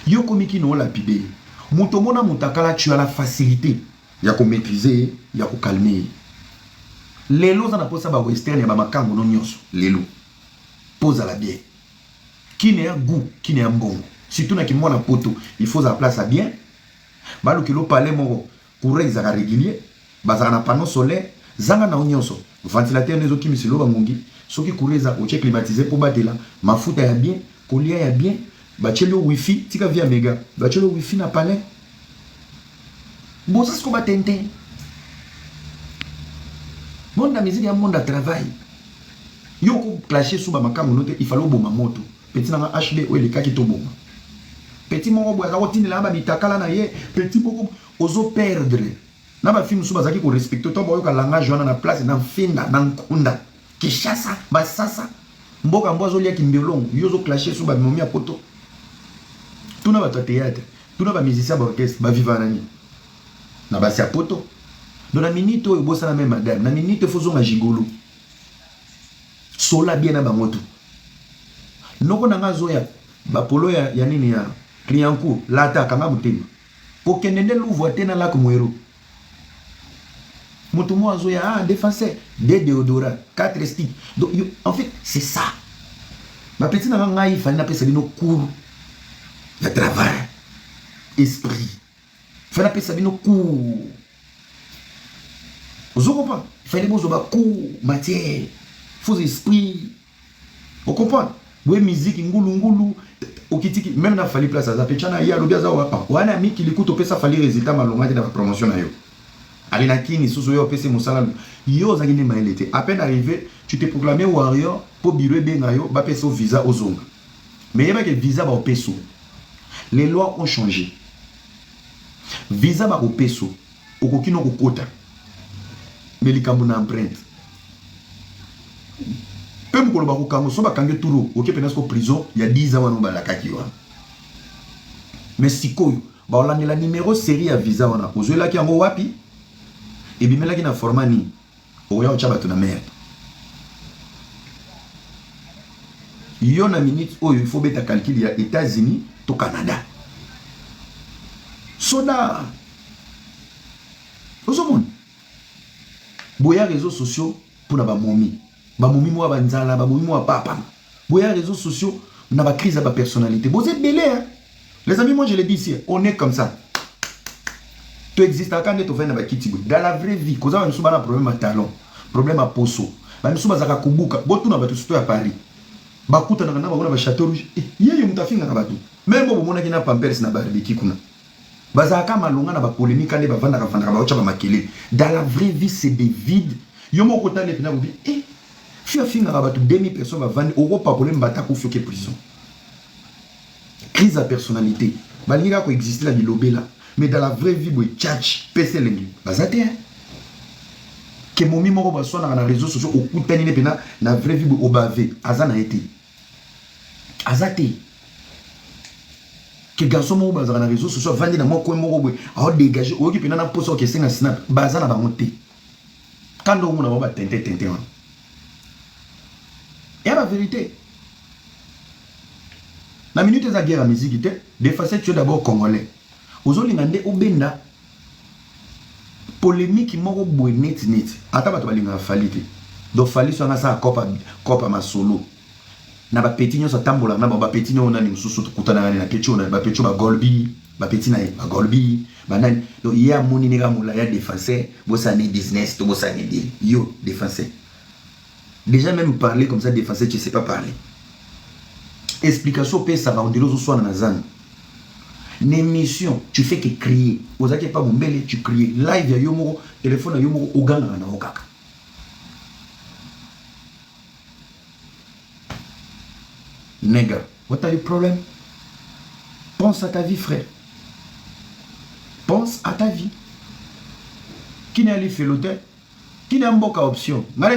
yo komiki no la pibe muto mona mutakala tu as la facilité ya ko maîtriser ya ko calmer lelo za na posa ba Western ya ba makambo no nyonso lelo posa la bien qui n'est un goût qui n'est un bon surtout na ki mona poto il faut la place à bien balu kilo palais mo courir za régulier bazana na panneau solaire zanga na nyonso ventilateur nezo ki misilo bangongi soki courir za o climatiser pour batela mafuta ya bien kolia ya bien bachelo wifi tika via mega bachelo wifi na palais bosa sko batente monde musique ya monde à travail yo ko clasher sous ba makamu note il fallait boma moto petit na HB o le kaki to boma petit moko boza otine la ba mitakala na ye petit moko ozo perdre na ba film sous bazaki ko respecter to boyo ka langage wana na place na finda na nkunda kishasa basasa mboka mbozo lia kimbelongo yozo clasher sous ba momi a poto tuna ba théâtre tuna ba musicien ba orchestre ba vivana ni na ba sia poto dans la minute oyo bosa na même madame na minute fozo ma gigolo sola bien na ba moto noko na ngazo ya ba polo ya nini ya Clientcourt la ta kanga mutema ko kenende louvo tena la kumwero mutu mo azo ya défenseur de déodorant 4 sticks donc en fait c'est ça ma petite na ngai il fallait na pesa bino cours de travail esprit fallait na pesa bino cours vous comprenez il fallait bozo ba cours matière faux esprit vous comprenez oui musique ngulu okitiki même na fali place za pechana ya lobia za wana miki likuto pesa fali résultat malonga na promotion na yo alina kini susu yo pesa musala yo za ngine maelete à peine arrivé tu te proclamé warrior pour biro benga yo ba pesa visa ozonga mais yeba que visa ba opeso les lois ont changé visa ba opeso okokino kokota mais likambo na empreinte Peu mukolo ba kokango so ba kange turo oke penasko prison il y a 10 ans wana ba la kakiwa mais sikoyo ba olandela numéro série ya visa wana ozoela ki yango wapi et bimela ki na format ni oya ochaba to na merde yo na minute oyo il faut beta calcul ya États-Unis to Canada soda ozomon boya réseaux sociaux pour na ba momi ba momi mo banzala ba momi mo papa boya réseaux sociaux na ba crise ba personnalité vous êtes belé hein les amis moi je le dis ici on est comme ça tu existes quand tu fais na ba kitibu dans la vraie vie cause on souba na problème à talent problème à poso ba souba zaka kubuka botu na ba tout à Paris ba kuta na ba na ba château rouge yeye mutafinga na ba tout même bo mona kina pampers na barbecue kuna bazaka malonga na ba polémique ane ba vanda ba ocha ba makele dans la vraie vie c'est des vides yo moko tale pena bobi Fia finga rabatu 2000 personnes va vendre euro pas problème batako fioke prison. Crise à personnalité. Balinga ko exister la bilobé là. Mais dans la vraie vie boy tchatch PC lengi. Bazate hein. Que momi moko ba so na réseaux sociaux okutani ne pena na vraie vie boy obavé azana été. Azate. Que garçon moko bazana na réseaux sociaux vendre na moko moko boy a dégager oki pena na poso ke singa snap bazana ba monter. Quand on a ba tente et la vérité, la minute de la guerre à musique, des facettes, tu es d'abord congolais. Aux autres, il y a obenda polémique qui m'a net. Attends, tu vas aller falite. Donc, fallait sur un copa ma solo. Na ba petinyo sa tambola, na ba petinyo na ni mususu kutana na kecho na ba pecho ba golbi, ba petina ba golbi, ba nani. Donc, il y a moni nega mula ya défenseur, bossa ni business, to bossa ni deal. Yo, défenseur. Déjà même parler comme ça, défenseur, tu ne sais pas parler. Explication, ça va, on dit l'autre soir dans la zone. Une émission, tu fais que crier. Vous n'avez pas mon bel, tu cries. Live, il y a yomo, téléphone, il y a yomo, oganga, na okaka. Nègre, what are your problem? Pense à ta vie, frère. Pense à ta vie. Qui n'est allé faire l'hôtel? Qui n'a pas option? Moi,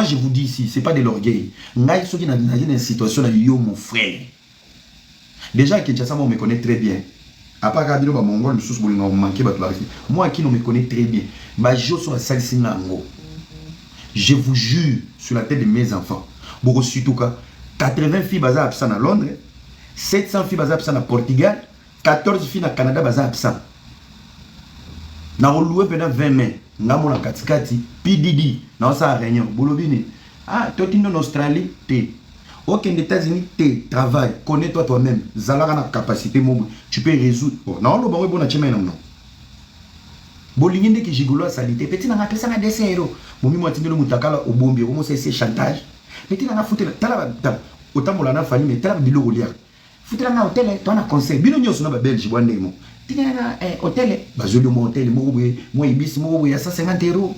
je vous dis ici, ce n'est pas de l'orgueil. Moi, je suis dans une situation où mon frère. Déjà, Kinshasa, moi, on me connaît très bien. À part Kabilo, Mongol, moi, qui me connaît très bien. Je vous jure, sur la tête de mes enfants, beaucoup surtout 80 filles basées absentes à Londres, 700 filles basées absentes à Portugal, 14 filles au Canada basées absentes. Na loué pendant 20 mai, na mona katikati, PDD, na sa réunion, bolobini. Ah, toi tu es en Australie, t'es. Ok, aux États-Unis, t'es, travaille, connais-toi toi-même. Zalaka na capacité, tu peux résoudre. Oh, non, le bon bon na chemé non. Bolingende ki jigolo a salité. Petit na pesa na 200 €. Momi mo tindelo mutakala au bombi, o mo c'est chantage. Petit na foutre tala autant mo la na famille, mais tala bilo rolia. Foutre na hôtel, toi na conseil. Bino nyoso na ba Belge bwande mo. Tina hôtel, bazolo mo hôtel mo ibis mo ya 150 €.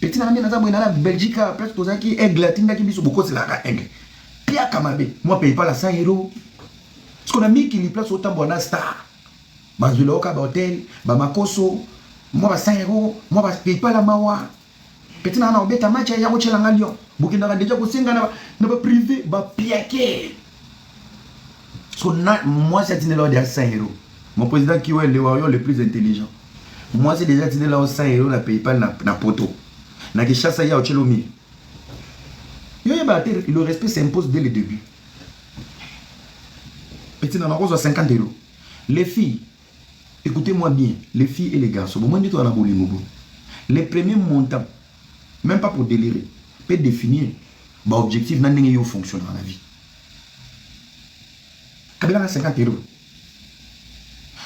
Petit na na zabo na Belgique, presque tozaki aigle tinda ki biso boko c'est la aigle. Pia kamabe, moi paye pas la 100 €. Parce qu'on a mis qui place autant bona star. Bazolo ka ba hôtel, ba makoso, moi ba 100 €, moi ba paye pas la mawa. Petit na obeta match ya ko chela ngalio. Bukinda ka deja ko senga na ba privé ba piaké. So moi c'est tine là de 100 €. Mon président qui est le plus intelligent. Moi, c'est déjà tenu là au 100 € na PayPal na poto. Na ki chasse ya au chelomi. Le respect s'impose dès le début. Petit na rose à 50 €. Les filles, écoutez-moi bien, les filles et les garçons, bon, moi, dit-on a bouli mobo. Les premiers montants, même pas pour délirer, peut définir l'objectif n'a pas fonctionné dans la vie. Kabila a 50 €.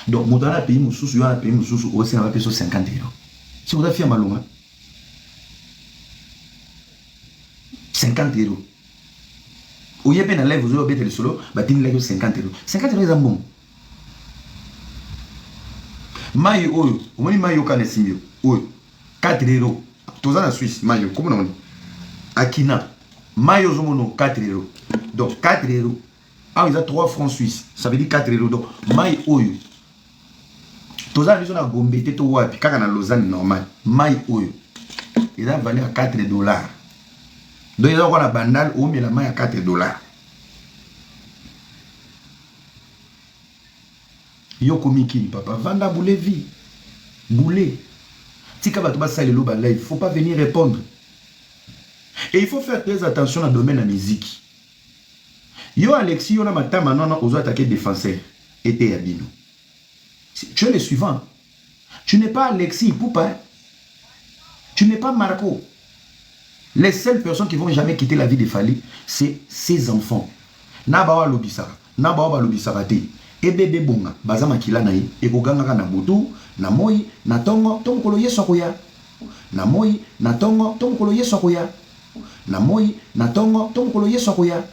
Donc, mon dans le pays, mon sous, un pays, mon sous, aussi, on va payer 50 €. Si vous avez fait un malon, 50 €. Ou y a bien un live, vous avez fait le solo, bah, tu n'as 50 €. 50 € est un bon. Mayo, oyo, on dit mayo kane simbio, oyo, 4 €. Tous en Suisse, mayo, comment on dit? Akina, mayo zomono, 4 €. Donc, 4 €. Ah, ils ont 3 francs suisses. Ça veut dire 4 €. Donc, mayo, oyo. Toza biso na Gombe te to wapi kaka na Lausanne normal mai oyo il a valé à 4 $. Donc il a quoi la bandale ou mais la mai à 4 $. Yo komiki papa vanda boule vie boule tika bato ba salelo ba live, faut pas venir répondre. Et il faut faire très attention dans le domaine de la musique. Yo Alexis yo na matama non ozo attaquer défenseur était Abino. Tu es le suivant. Tu n'es pas Alexis Poupa. Tu n'es pas Marco. Les seules personnes qui vont jamais quitter la vie de Fali, c'est ses enfants. Nabawa lobisara. Nabawa lobisara te. Et bébé bonga. Bazama kila na ye. Et koganga na botu. Na moi. Na tongo. Tongo kolo ye sokoya. Na moi. Na tongo. Tongo kolo ye sokoya. Na moi. Na tongo. Tongo kolo ye sokoya.